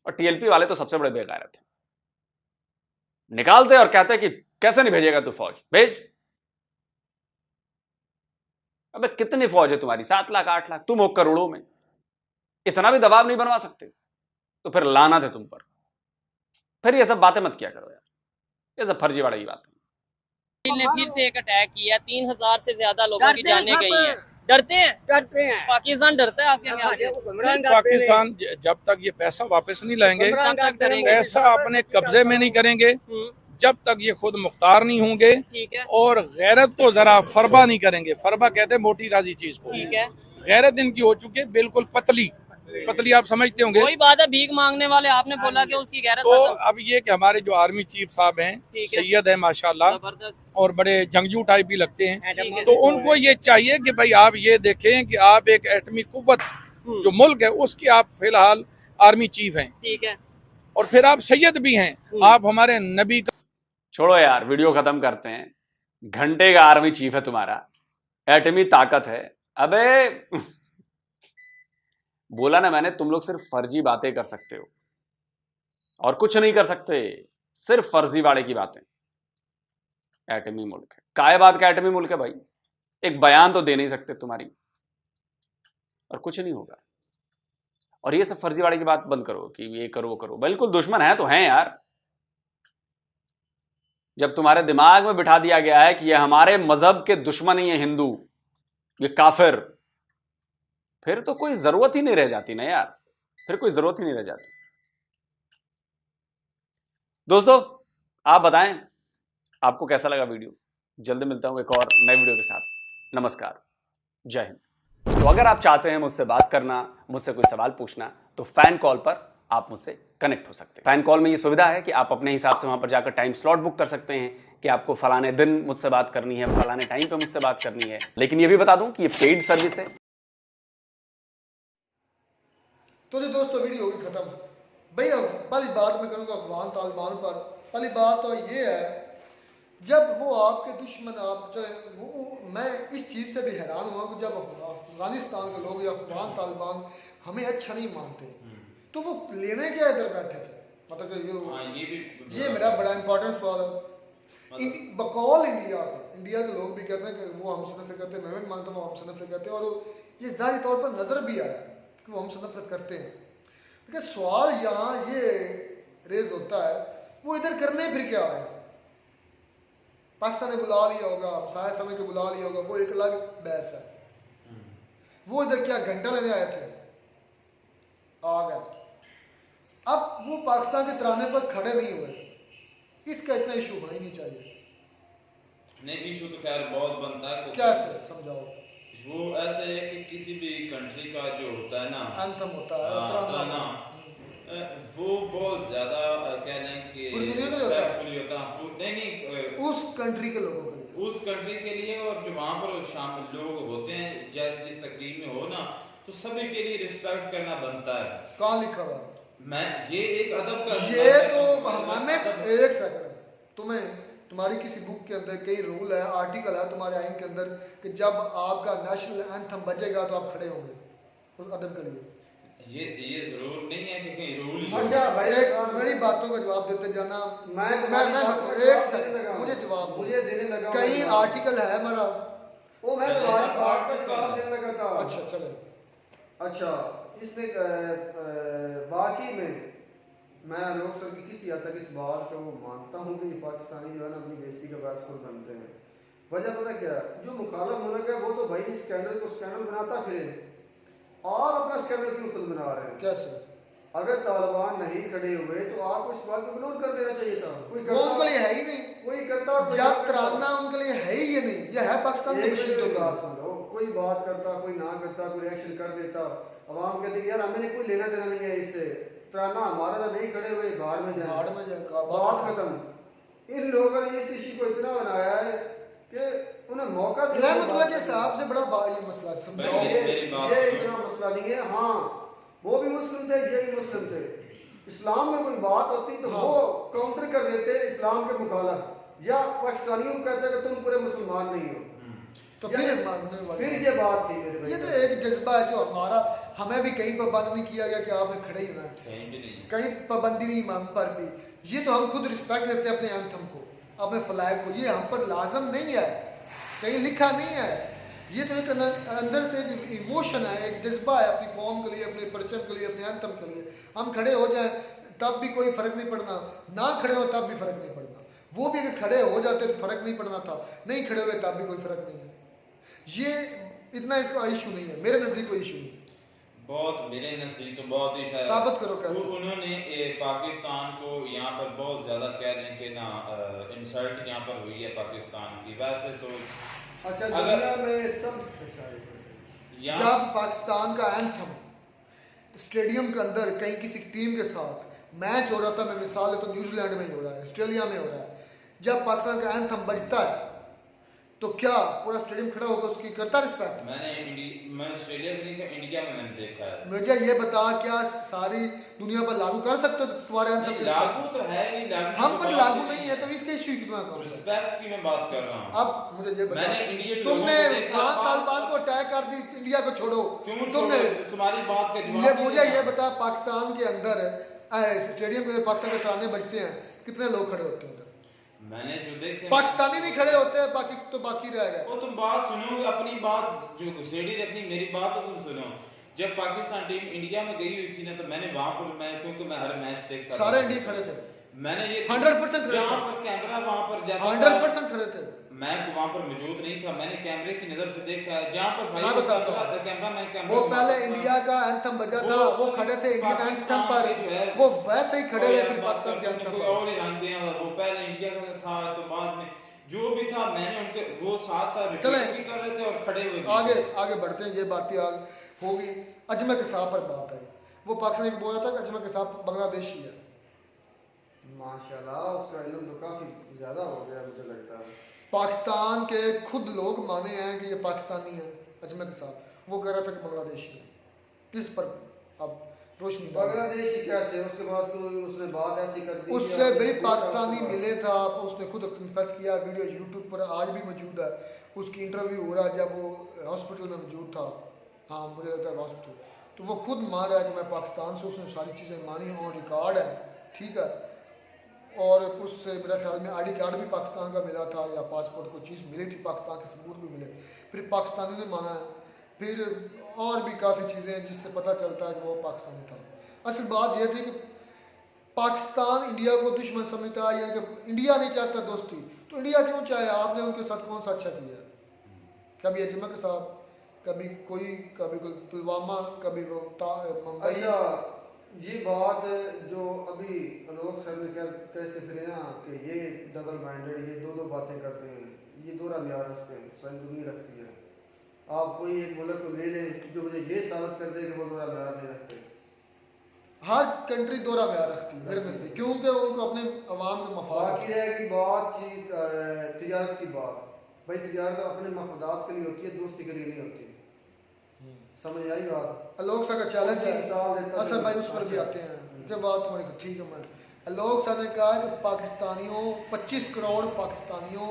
S2: और टीएलपी वाले तो सबसे बड़े बेगैरत थे, निकालते और कहते कि कैसे नहीं भेजेगा तू फौज, भेज। अबे कितनी फौज है तुम्हारी? 7 लाख 8 लाख, तुम हो करोड़ों में, इतना भी दबाव नहीं बनवा सकते? तो फिर लानत है तुम पर। फिर ये सब बातें मत किया करो यार, ये सब फर्जीवाड़ा की बात है।
S3: ने फिर से एक अटैक किया, 3000 से ज्यादा लोगों की जानें गई हैं। डरते हैं पाकिस्तान डरता है आपके?
S8: पाकिस्तान जब तक ये पैसा वापस नहीं लाएंगे, पैसा अपने कब्जे में नहीं करेंगे, जब तक ये खुद मुख्तार नहीं होंगे, और गैरत को जरा फरबा नहीं करेंगे। फरबा कहते हैं मोटी राजी चीज को, ठीक है। गैरत इनकी हो चुकी है बिल्कुल पतली पतली, आप समझते होंगे।
S3: कोई बात है, भीख मांगने वाले आपने बोला कि उसकी गैरत।
S8: तो अब ये कि हमारे जो आर्मी चीफ साहब हैं, सैयद है माशाल्लाह, और बड़े जंगजू टाइप भी लगते हैं, तो उनको ये चाहिए कि भाई आप ये देखें कि आप एक एटमी कुव्वत जो मुल्क है उसकी आप फिलहाल आर्मी चीफ हैं, ठीक है, और फिर आप सैयद भी हैं, आप हमारे नबी का।
S2: छोड़ो यार, वीडियो खत्म करते हैं। घंटे का आर्मी चीफ है तुम्हारा, एटमी ताकत है। अबे बोला ना मैंने, तुम लोग सिर्फ फर्जी बातें कर सकते हो और कुछ नहीं कर सकते, सिर्फ फर्जीवाड़े की बातें। एटमी मुल्क है, काय बात का एटमी मुल्क है भाई, एक बयान तो दे नहीं सकते तुम्हारी, और कुछ नहीं होगा। और ये सब फर्जीवाड़े की बात बंद करो कि ये करो वो करो। बिल्कुल दुश्मन है तो हैं यार। जब तुम्हारे दिमाग में बिठा दिया गया है कि ये हमारे मजहब के दुश्मन ही है हिंदू, ये काफिर, फिर तो कोई जरूरत ही नहीं रह जाती ना यार, फिर कोई जरूरत ही नहीं रह जाती। दोस्तों आप बताएं आपको कैसा लगा वीडियो। जल्दी मिलता हूं एक और नए वीडियो के साथ। नमस्कार, जय हिंद। तो अगर आप चाहते हैं मुझसे बात करना, मुझसे कोई सवाल पूछना, तो फैन कॉल पर आप मुझसे कनेक्ट हो सकते हैं। फैन कॉल में ये सुविधा है कि आप अपने हिसाब से वहां पर जाकर टाइम स्लॉट बुक कर सकते हैं कि आपको फलाने दिन मुझसे बात करनी है, फलाने टाइम पे मुझसे बात करनी है। लेकिन ये भी बता दूं कि ये पेड सर्विस है।
S1: तो जी दोस्तों, वीडियो होगी खत्म। भैया पहली बात मैं करूँगा अफगान तालिबान पर। पहली बात तो ये है, जब वो आपके दुश्मन मैं इस चीज़ से भी हैरान हुआ कि जब अफगानिस्तान के लोग या अफगान तालिबान हमें अच्छा नहीं मानते, तो वो लेने क्या इधर बैठे थे? मतलब कि ये मेरा बड़ा इंपॉर्टेंट सवाल है। बकौल इंडिया के लोग भी कहते हैं कि वो हमसे नफरत करते हैं, मैं भी मानता हूँ वो हमसे नफरत करते हैं, और ये ज़ाहिर तौर पर नज़र भी आया कि वो हमसे नफरत करते हैं। लेकिन सवाल यहाँ ये रेज होता है, वो इधर करने फिर क्या आए? पाकिस्तान ने बुला लिया होगा, साय समय के बुला लिया होगा, वो एक अलग बहस है। वो इधर क्या घंटा लेने आए थे, आ गए। अब वो पाकिस्तान के तराने पर खड़े नहीं हुए, इसका इतना इशू होना ही नहीं चाहिए।
S10: नहीं, इशू तो खैर बहुत बनता है।
S1: कैसे समझाओ?
S10: वो ऐसे है कि किसी भी कंट्री का जो होता है ना,
S1: एंथम होता है,
S10: तराना, वो बहुत ज्यादा कह लें कि रिस्पेक्टफुल होता है। नहीं
S1: उस कंट्री के लोगों के लिए,
S10: उस कंट्री के लिए, और जो वहाँ पर शामिल लोग होते हैं, जैसे जिस तकरीर में हो ना, तो सभी के लिए रिस्पेक्ट करना बनता है।
S1: कहाँ लिखा हुआ?
S10: मैं ये एक अदब का,
S1: ये तो हमने एक सेकंड, तुम्हारी किसी बुक के अंदर कई रूल है, आर्टिकल है तुम्हारे आइन के अंदर कि जब आपका नेशनल एंथम बजेगा तो आप खड़े होंगे उस अदब के लिए।
S10: ये जरूर नहीं है कि कहीं रूल।
S1: अच्छा भाई, मेरी बातों का जवाब देते जाना। मैं एक सेकंड, मुझे जवाब मुझे देने लगा। कहीं आर्टिकल है हमारा, वो मैं तुम्हारी बात का जवाब देने लगा था। अच्छा चलो, अच्छा इसमें वाकई में मैं लोग सर की किसी हद तक इस बात को मानता हूँ कि पाकिस्तानी जो है ना अपनी बेइज्जती का बायस खुद बनते हैं। वजह पता क्या, जो मुखालिफ मुल्क है वो तो भाई स्कैंडल को स्कैंडल बनाता फिरे, और अपना स्कैंडल क्यों खुद बना रहे हैं? कैसे? अगर तालिबान नहीं खड़े हुए तो आपको इस बात को इग्नोर कर देना चाहिए था। कोई उनके लिए है ही नहीं, कोई करता जब तराना उनके लिए है ही ये नहीं, ये है पाकिस्तान की कोई बात करता, कोई ना करता, कोई रिएक्शन कर देता, अवाम कहती यार हमें कोई लेना देना नहीं है इससे, तराना हमारा तो नहीं खड़े हुए, भाड़ में जाए, बात खत्म। इन लोगों ने इस इशू को इतना बनाया है कि उन्हें मौका दिया के हिसाब से बड़ा ये मसला समझाओ। ये इतना मसला नहीं है। हाँ वो भी मुस्लिम थे, ये भी मुस्लिम थे। इस्लाम में कोई बात होती तो वो काउंटर कर देते इस्लाम के मुखालिफ, या पाकिस्तानियों को कहते कि तुम पूरे मुसलमान नहीं हो। तो फिर
S11: ये बात थी मेरे भाई,
S1: ये तो एक जज्बा है जो हमारा, हमें भी कहीं पाबंद नहीं किया गया कि आपने खड़े ही होना है, कहीं पाबंदी नहीं हम पर भी। ये तो हम खुद रिस्पेक्ट देते हैं अपने एंथम को, अपने फ्लैग को, ये हम पर लाजम नहीं है, कहीं लिखा नहीं है। ये तो एक अंदर से एक इमोशन है, एक जज्बा है अपनी कौम के लिए, अपने परचम के लिए, अपने एंथम के लिए। हम खड़े हो जाएं तब भी कोई फर्क नहीं पड़ना, ना खड़े हो तब भी फर्क नहीं पड़ना। वो भी अगर खड़े हो जाते तो फर्क नहीं पड़ना था, नहीं खड़े हुए तब भी कोई फर्क नहीं है। ये इतना इसका इशू नहीं है, मेरे नजदीक कोई इशू नहीं।
S10: बहुत मेरे नजदीक तो बहुत ही शायद
S1: साबित करो कैसे।
S10: उन्होंने पाकिस्तान को यहाँ पर बहुत ज्यादा कह दें कि ना इंसल्ट यहाँ पर हुई है पाकिस्तान की। वैसे तो
S11: अच्छा दुनिया में सब
S1: जब पाकिस्तान का एंथम स्टेडियम के अंदर कहीं किसी टीम के साथ मैच हो रहा था, मैं मिसाल है तो न्यूजीलैंड में ही हो रहा है, ऑस्ट्रेलिया में हो रहा है, जब पाकिस्तान का एंथम बजता है तो क्या पूरा स्टेडियम खड़ा होकर उसकी करता रिस्पेक्ट?
S10: मैं ऑस्ट्रेलिया में नहीं, इंडिया में मैंने देखा है।
S1: मुझे ये बता, क्या सारी दुनिया पर लागू कर सकते हो तुम्हारे एंथम?
S10: लागू तो है नहीं, लागू
S1: हम पर लागू नहीं है, तो इसका इश्यू कितना कम?
S10: रिस्पेक्ट की मैं बात कर रहा हूँ।
S1: अब मुझे ये बता, तुमने तालिबान को अटैक कर दी, इंडिया को छोड़ो, तुमने
S10: तुम्हारी बात का जवाब
S1: मुझे ये बता, पाकिस्तान के अंदर स्टेडियम के पाकिस्तान के ताने बजते हैं, कितने लोग खड़े होते हैं?
S10: मैंने जो देखे
S1: पाकिस्तानी नहीं खड़े होते, बाकी तो बाकी रह गए।
S10: वो तुम बात सुनो, अपनी बात जो घुसेड़ी रखनी, मेरी बात तो तुम सुनो। जब पाकिस्तान टीम इंडिया में गई हुई थी ना, तो मैंने वहां पर, मैं क्योंकि मैं हर मैच देखता था,
S1: सारे इंडिया खड़े थे,
S10: मैंने ये
S1: 100% खड़े
S10: जहां पर कैमरा वहां पर जाता
S1: 100% खड़े थे।
S10: मैं वहां पर मौजूद नहीं था, मैंने कैमरे की नजर से देखा है जहां पर भाई कैमरा
S1: वो पहले इंडिया का एंथम बजा था, वो खड़े थे इंडियन एंथम पर, वो वैसे ही खड़े रहे फिर पाकिस्तान के एंथम पर।
S10: और रंग देना था, वो पहले इंडिया का था, तो बाद में जो भी था मैंने उनके वो साथ रिपीट भी कर रहे थे और खड़े हुए।
S1: आगे बढ़ते हैं, ये बातें आगे होगी। अजमा के साहब पर बात है, वो पाकिस्तान को बोला था कि अजमा के साहब बांग्लादेशी है।
S11: माशाल्लाह उसका इल्म तो काफी ज्यादा हो गया मुझे लगता है।
S1: पाकिस्तान के खुद लोग माने हैं कि ये पाकिस्तानी है अजमा के साहब, वो कह रहा था कि बांग्लादेशी है। इस पर अब रोशनी,
S11: बांग्लादेशी कैसे, उसके पास तो उसने बात ऐसी कर दी,
S1: उससे भी पाकिस्तानी मिले था, उसने खुद कन्फेस किया, वीडियो यूट्यूब पर आज भी मौजूद है, उसकी इंटरव्यू हो रहा है जब वो हॉस्पिटल में मौजूद था, हाँ मुझे लगता है हॉस्पिटल, तो वो खुद मान रहा है कि मैं पाकिस्तान से, उसने सारी चीज़ें मानी और रिकॉर्ड है, ठीक है। और उससे मेरा ख्याल में आईडी कार्ड भी पाकिस्तान का मिला था, या पासपोर्ट कोई चीज़ मिली थी, पाकिस्तान के सबूत भी मिले, फिर पाकिस्तानी ने माना है, फिर और भी काफ़ी चीज़ें हैं जिससे पता चलता है कि वो पाकिस्तानी था। असल बात यह थी कि पाकिस्तान इंडिया को दुश्मन समझता है, या कि इंडिया नहीं चाहता दोस्ती, तो इंडिया क्यों चाहे? आपने उनके साथ कौन सा अच्छा किया? कभी अजमा के साथ, कभी कोई पुलवामा, कभी मुंबई।
S11: अच्छा ये बात जो अभी आलोक सर ने कहते थे ना कि ये डबल माइंडेड, ये दो बातें करते हैं, ये दोहरा म्यार रखते हैं, संगुनी रखती है। आप कोई एक मुल्क को ले लें जो मुझे ये साबित कर दे कि वो दोहरा म्यार नहीं रखते।
S1: हर कंट्री दोहरा म्यार रखती है मेरे नजदीक, क्योंकि उनको अपने अवाम के मफाद
S11: बाकी रहेगी बात तिजारत की बात। भाई तिजारत अपने मफादात के लिए होती है, दोस्ती के लिए नहीं होती। समझ आई बात?
S1: आलोक सर का चैलेंज है, असर भाई उस पर भी आते हैं, ये बात तुम्हारी ठीक है। मैं आलोक सर ने कहा कि पाकिस्तानियों, 25 करोड़ पाकिस्तानियों,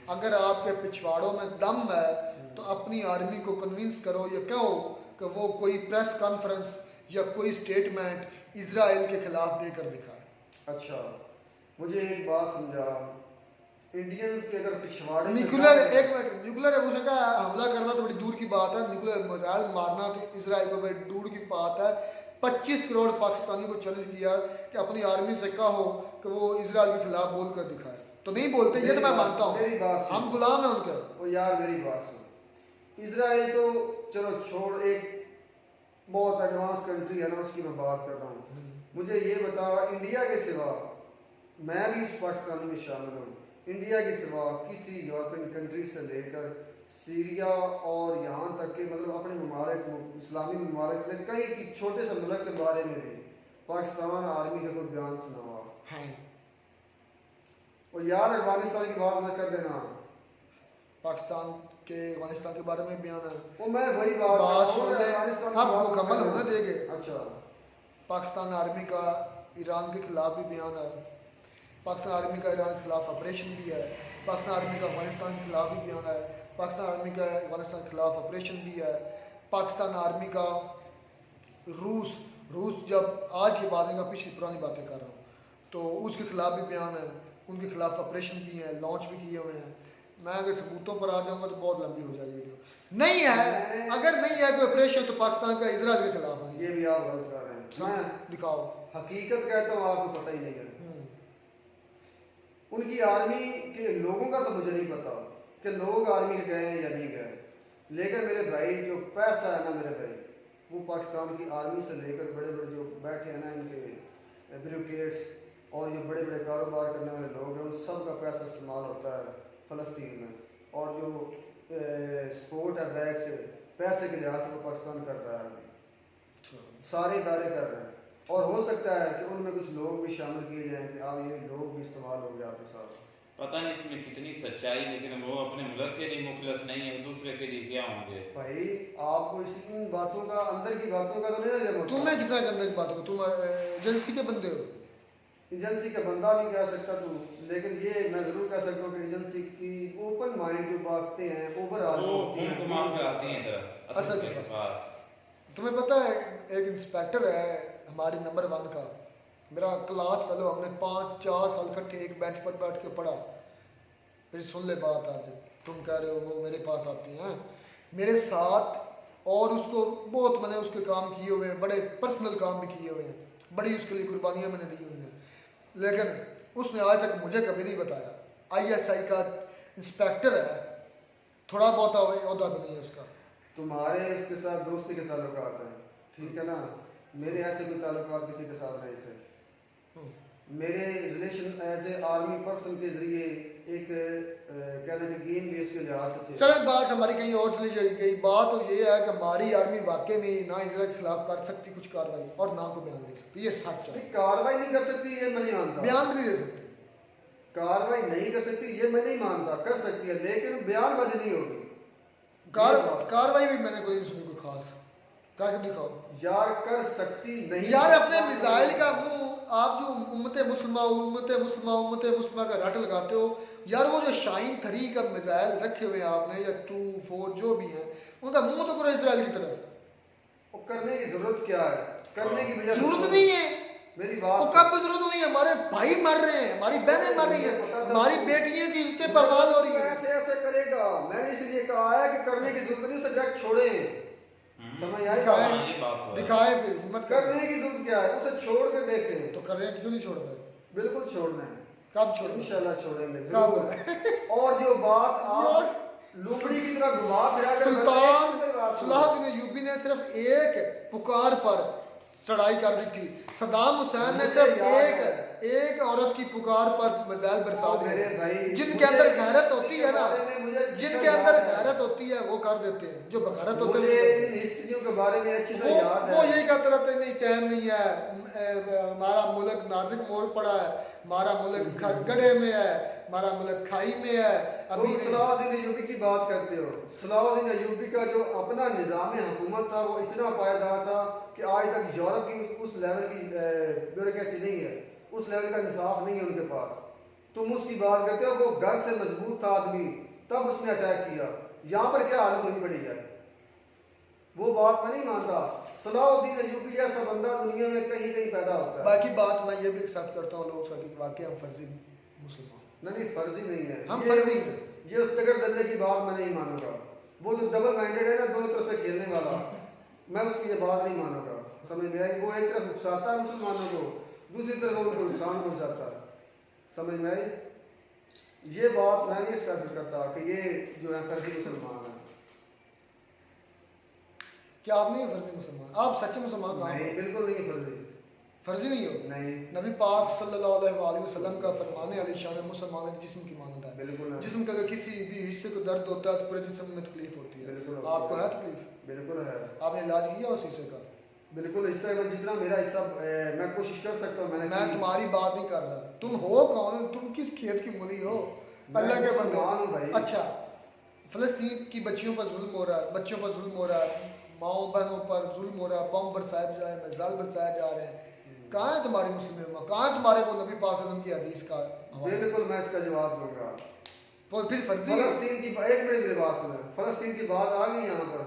S1: अगर आपके पिछवाड़ों में दम है तो अपनी आर्मी को कन्विंस करो, या कहो कि वो कोई प्रेस कॉन्फ्रेंस या कोई स्टेटमेंट इजराइल के खिलाफ देकर दिखाए।
S11: अच्छा मुझे एक बात समझा, इंडियंस के अगर पिछवाड़े
S1: न्यूक्लियर, एक मिनट, न्यूक्लियर रेवोल्यूशन का हमला करना तो बड़ी दूर की बात है, न्यूक्लियर मिसाइल मारना तो इजराइल को बड़ी दूर की बात है। 25 करोड़ पाकिस्तानी को चैलेंज किया कि अपनी आर्मी से कहो कि वो इजराइल के खिलाफ बोल कर दिखाए, तो नहीं बोलते, ये तो मैं मानता हूँ,
S11: मेरी बात
S1: हम गुलाम हैं उनके।
S11: ओ यार मेरी बात सुन, इजराइल तो चलो छोड़, एक बहुत एडवांस कंट्री है ना, उसकी मैं बात कर रहा हूँ। मुझे ये बता, इंडिया के सिवा, मैं भी इस पाकिस्तान में शामिल हूँ, इंडिया के सिवा किसी यूरोपियन कंट्री से लेकर सीरिया और यहाँ तक के मतलब अपने ममालिक, इस्लामी ममालिक में कई की छोटे से मुल्क के बारे में भी पाकिस्तान आर्मी का कोई बयान सुना हुआ।
S1: हाँ।
S11: और यार अफगानिस्तान की बात मत कर देना,
S1: पाकिस्तान के अफगानिस्तान के बारे में बयान है,
S11: वो मैं वही बात
S1: सुन ले, आप मुकम्मल होने देंगे।
S11: अच्छा
S1: पाकिस्तान आर्मी का ईरान के खिलाफ भी बयान है, पाकिस्तान आर्मी का ईरान के खिलाफ ऑपरेशन भी है, पाकिस्तान आर्मी का अफगानिस्तान के खिलाफ भी बयान है, पाकिस्तान आर्मी का अफगानिस्तान के खिलाफ ऑपरेशन भी है। पाकिस्तान आर्मी का रूस जब आज की बात नहीं, पिछली पुरानी बातें कर रहा हूँ, तो उसके खिलाफ भी बयान है, उनके खिलाफ ऑपरेशन भी है, लॉन्च भी किए हुए हैं। मैं अगर सबूतों पर आ जाऊँगा तो बहुत लंबी हो जाएगी वीडियो। नहीं है, अगर नहीं है कोई ऑपरेशन तो पाकिस्तान का इजराइल के खिलाफ है।
S11: ये भी आप गलत कर रहे हैं। मैं
S1: दिखाओ,
S11: हकीकत कहता हूँ, आपको पता ही नहीं है। उनकी आर्मी के लोगों का तो मुझे नहीं पता कि लोग आर्मी के गए हैं या नहीं गए, लेकिन मेरे भाई जो पैसा है ना मेरे भाई, वो पाकिस्तान की आर्मी से लेकर बड़े बड़े जो बैठे हैं ना, इनके ब्यूरोक्रेट्स और जो बड़े बड़े कारोबार करने वाले लोग हैं, उन सब का पैसा इस्तेमाल होता है फ़लस्तीन में। और जो सपोर्ट है बैग से पैसे के लिहाज से वो पाकिस्तान कर रहा है, सारे इदारे कर रहे हैं। और हो सकता है कि उनमें कुछ लोग भी शामिल किए जाएं कि आप ये लोग भी इस्तेमाल हो गए आपके साथ।
S10: पता नहीं इसमें कितनी सच्चाई, लेकिन वो अपने मुल्क के लिए मुखलस नहीं है, दूसरे के लिए क्या होंगे।
S11: भाई आपको इन बातों का, अंदर की बातों का तो नहीं ना,
S1: तुम्हें कितना करने की बात हो, तुम एजेंसी के बंदे हो।
S11: एजेंसी का बंदा नहीं कह सकता तू, लेकिन ये मैं जरूर कह सकता हूँ कि एजेंसी की ओपन माइंड जो बातें हैं ओवरऑल
S10: आती हैं इधर असल के पास।
S1: तुम्हें पता है एक इंस्पेक्टर है हमारी नंबर 1 का, मेरा क्लास फेलो, हमने 5-4 साल इकट्ठे एक बेंच पर बैठ के पढ़ा। फिर सुन ले बात, आज तुम कह रहे हो वो मेरे पास आती हैं मेरे साथ, और उसको बहुत मैंने उसके काम किए हुए हैं, बड़े पर्सनल काम भी किए हुए हैं, बड़ी उसके लिए कुर्बानियाँ मैंने दी हुई हैं, लेकिन उसने आज तक मुझे कभी नहीं बताया। ISI का इंस्पेक्टर है, थोड़ा बहुत अहदा भी नहीं है उसका।
S11: तुम्हारे इसके साथ दोस्ती के ताल्लुकात हैं, ठीक है ना, मेरे ऐसे कोई ताल्लुकात किसी के साथ नहीं थे। मेरे relation as a army person के जरिए एक कहने गेम बेस के लिहाज से थे।
S1: चलो बात हमारी कहीं और चली गई। बात तो ये है कि हमारी आर्मी वाकई में ना इजराइल के खिलाफ कर सकती कुछ कार्रवाई और ना को बयान दे सकती, ये सच है।
S11: कार्रवाई नहीं कर सकती ये मैं नहीं मानता,
S1: बयान भी नहीं दे सकती,
S11: कार्रवाई नहीं कर सकती ये मैं नहीं मानता, कर सकती है लेकिन बयानबाजी नहीं होगी।
S1: कार्रवाई भी मैंने कोई सुनी कोई खास, करके दिखाओ
S11: यार, कर सकती नहीं
S1: यार। अपने मिसाइल का मुंह आप जो उम्मत मुस्लिमा का रट लगाते हो यार, वो जो शाहीन 3 का मिसाइल रखे हुए हैं आपने या 2-4 जो भी हैं, उनका मुंह तो करो इजराइल की तरफ।
S11: वो करने की जरूरत क्या है, करने की
S1: जरूरत नहीं है
S11: मेरी बात।
S1: वो कब जरूरत नहीं है, हमारे भाई मर रहे हैं, हमारी बहनें मर रही हैं, हमारी बेटियां की इज्जतें बर्बाद हो रही है।
S11: ऐसे करेगा, मैंने इसलिए कहा है कि करने की जरूरत नहीं, सब्जेक्ट छोड़े, समझ आए,
S1: दिखाए फिर हिम्मत।
S11: करने की जरूरत क्या है, उसे छोड़ कर देखें।
S1: तो कर रहे हैं, क्यों नहीं छोड़ रहे?
S11: बिल्कुल छोड़ना है।
S1: कब छोड़?
S11: इंशाल्लाह छोड़ेंगे कब। और जो बात आप लुकड़ी की तरह घुमा फिरा कर
S1: सुल्तान सलाहुद्दीन अय्यूबी ने सिर्फ एक पुकार पर चढ़ाई कर दी थी, सद्दाम हुसैन ने सिर्फ एक औरत की पुकार पर मिसाइल बरसा दिए। जिनके अंदर गैरत होती है ना, जिनके अंदर गैरत होती है वो कर देते हैं, जो बगैरत होते हैं
S11: हिस्ट्रियों के बारे में अच्छी से याद है।
S1: वो यही कहते रहते हैं नहीं टाइम नहीं है, हमारा मुल्क नाजुक मोड़ पड़ा है, हमारा मुल्क गड्ढे में है, हमारा मुल्क खाई में है।
S11: अभी सलाहुद्दीन अय्यूबी की बात करते हो, सलाहुद्दीन अय्यूबी का जो अपना निज़ाम हुकूमत था वो इतना पायदार था कि आज तक यूरोप की उस लेवल की ब्यूरोक्रेसी नहीं है, उस लेवल का इंसाफ नहीं है उनके पास। तुम उसकी बात करते हो, वो घर से मजबूत था आदमी, तब उसने अटैक किया। यहाँ पर क्या हालत होनी पड़ी है, वो बात मैं नहीं मानता। सलाहुद्दीन अय्यूबी जैसा बंदा दुनिया में कहीं कहीं पैदा होता है।
S1: बाकी बात मैं ये भी एक्सेप्ट करता हूँ लोग सभी वाकई हम फर्जी मुसलमान
S11: नहीं, फर्जी नहीं है,
S1: हम फर्जी
S11: ये उस तगड़ दल्ले की बात मैं नहीं मानूंगा। वो जो डबल माइंडेड है ना, दोनों तरफ से खेलने वाला, मैं उसकी ये बात नहीं मानूंगा। समझ में आई? वो एक तरफ उकसाता है मुसलमानों को, दूसरी तरफ उनको नुकसान पहुंचाता है। समझ में आई? ये बात मैं नहीं एक्सेप्ट करता कि ये जो है फर्जी मुसलमान है।
S1: क्या आप नहीं है फर्जी मुसलमान? आप सच्चे मुसलमान?
S11: नहीं, बिल्कुल नहीं फर्जी,
S1: फर्जी नहीं हो।
S11: नहीं,
S1: नबी पाक सल्लल्लाहु अलैहि वसल्लम का फरमाने अलीशान मुसलमान के जिस्म की मानद है।
S11: बिल्कुल। जिस्म
S1: का अगर किसी भी हिस्से को दर्द होता है तो पूरे जिस्म में तकलीफ होती है।
S11: बिल्कुल।
S1: आपको है तकलीफ?
S11: बिल्कुल है।
S1: आपने इलाज किया उस हिस्से का?
S11: बिल्कुल। हिस्सा में जितना मेरा हिस्सा मैं कोशिश कर सकता हूँ। मैं
S1: तुम्हारी बात नहीं कर रहा। तुम हो कौन? तुम किस खेत की मूली हो? अल्लाह के बंदे। अच्छा, फलस्तीन की बच्चियों पर जुल्म हो रहा है, बच्चों पर जुल्म हो रहा है, माओ बहनों पर जुल्म हो रहा है, बम बरसाए जा रहे हैं, मिसाइल बरसाए जा रहे हैं। कहाँ है तुम्हारी मुस्लिम उम्मा? कहाँ है तुम्हारे वो नबी पाक सल्लल्लाहु अलैहि वसल्लम की हदीस का?
S11: बिल्कुल, मैं इसका जवाब दूंगा।
S1: तो फिर फर्जी
S11: फलस्तीन की एक मिनट मेरी बात सुना, फलस्तीन की बात आ गई यहाँ पर।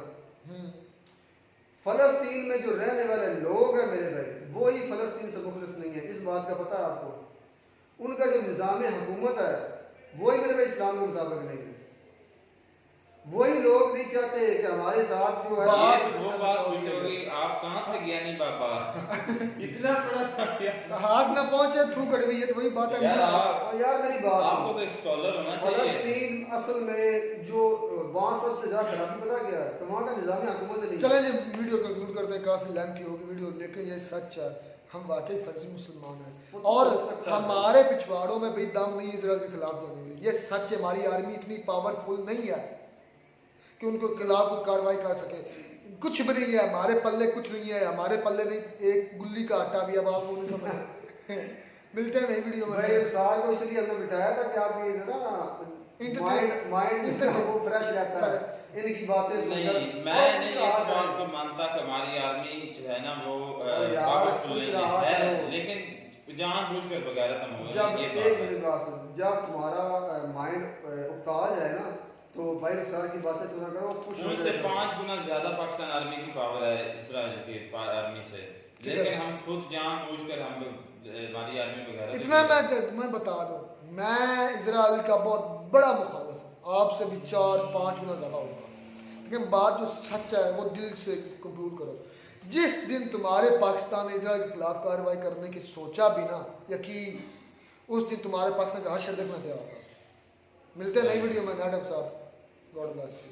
S11: फलस्तीन में जो रहने वाले लोग हैं मेरे भाई, वो ही फलस्तीन से मुखलिस नहीं है, इस बात का पता है आपको। उनका जो निज़ाम हुकूमत है वही मेरे भाई इस्लाम के मुताबिक नहीं है। वही लोग नहीं चाहते कि हमारे साथ जो है
S10: वो बात हुई होगी। आप कहाँ से ज्ञानी बाबा इतना बड़ा
S1: हाथ ना पहुंचे थू कड़वी है, तो वही बात है
S11: यार मेरी बात
S10: आपको तो स्कॉलर होना चाहिए।
S11: फलस्तीन असल में जो वहाँ सबसे ज्यादा खराबी पता क्या है, तो वहाँ का निज़ाम हुकूमत नहीं।
S1: चलें जी वीडियो कंक्लूड करते हैं, काफी लेंथी होगी वीडियो, लेकिन ये सच है, हम वाकई फर्जी मुसलमान हैं और हमारे पिछवाड़ों में भी दम नहीं इजराइल के खिलाफ देने के। ये सच है, हमारी आर्मी इतनी पावरफुल नहीं है कि उनको खिलाफ कोई कार्रवाई कर सके। कुछ भी नहीं है हमारे पल्ले, कुछ नहीं है हमारे पल्ले, नहीं एक गुल्ली का आटा भी। अब आप नहीं समझ मिलते हैं नई वीडियो में।
S11: भाई सार को इसलिए हमने बिठाया था कि आप ये ना माइंड वो फ्रेश रहता है, इनकी बातें
S10: नहीं। मैं नहीं इस बात को मानता कि हमारी आर्मी जो है ना वो पावरफुल है, लेकिन जानबूझकर बगैरत हम हो।
S11: जब एक मिनट बात सुन, जब तुम्हारा माइंड उकताज है ना, तो भाई सार की बातें सुना करो।
S10: उनसे 5 गुना ज्यादा पाकिस्तान आर्मी की पावर है इजराइल की आर्मी से, लेकिन हम खुद जानबूझकर हम हमारी आर्मी वगैरह।
S1: इतना मैं बता दूं, मैं इजराइल का बहुत बड़ा मुखालिफ हूँ, आपसे भी 4-5 गुना ज़्यादा होगा, लेकिन बात जो सच है वो दिल से कबूल करो। जिस दिन तुम्हारे पाकिस्तान ने इजराइल के खिलाफ कार्रवाई करने की सोचा भी ना, यकीन उस दिन तुम्हारे पाकिस्तान का हश्र देखना तैयार होगा। मिलते हैं नई वीडियो में। नाटक साहब, गॉड ब्लेस यू।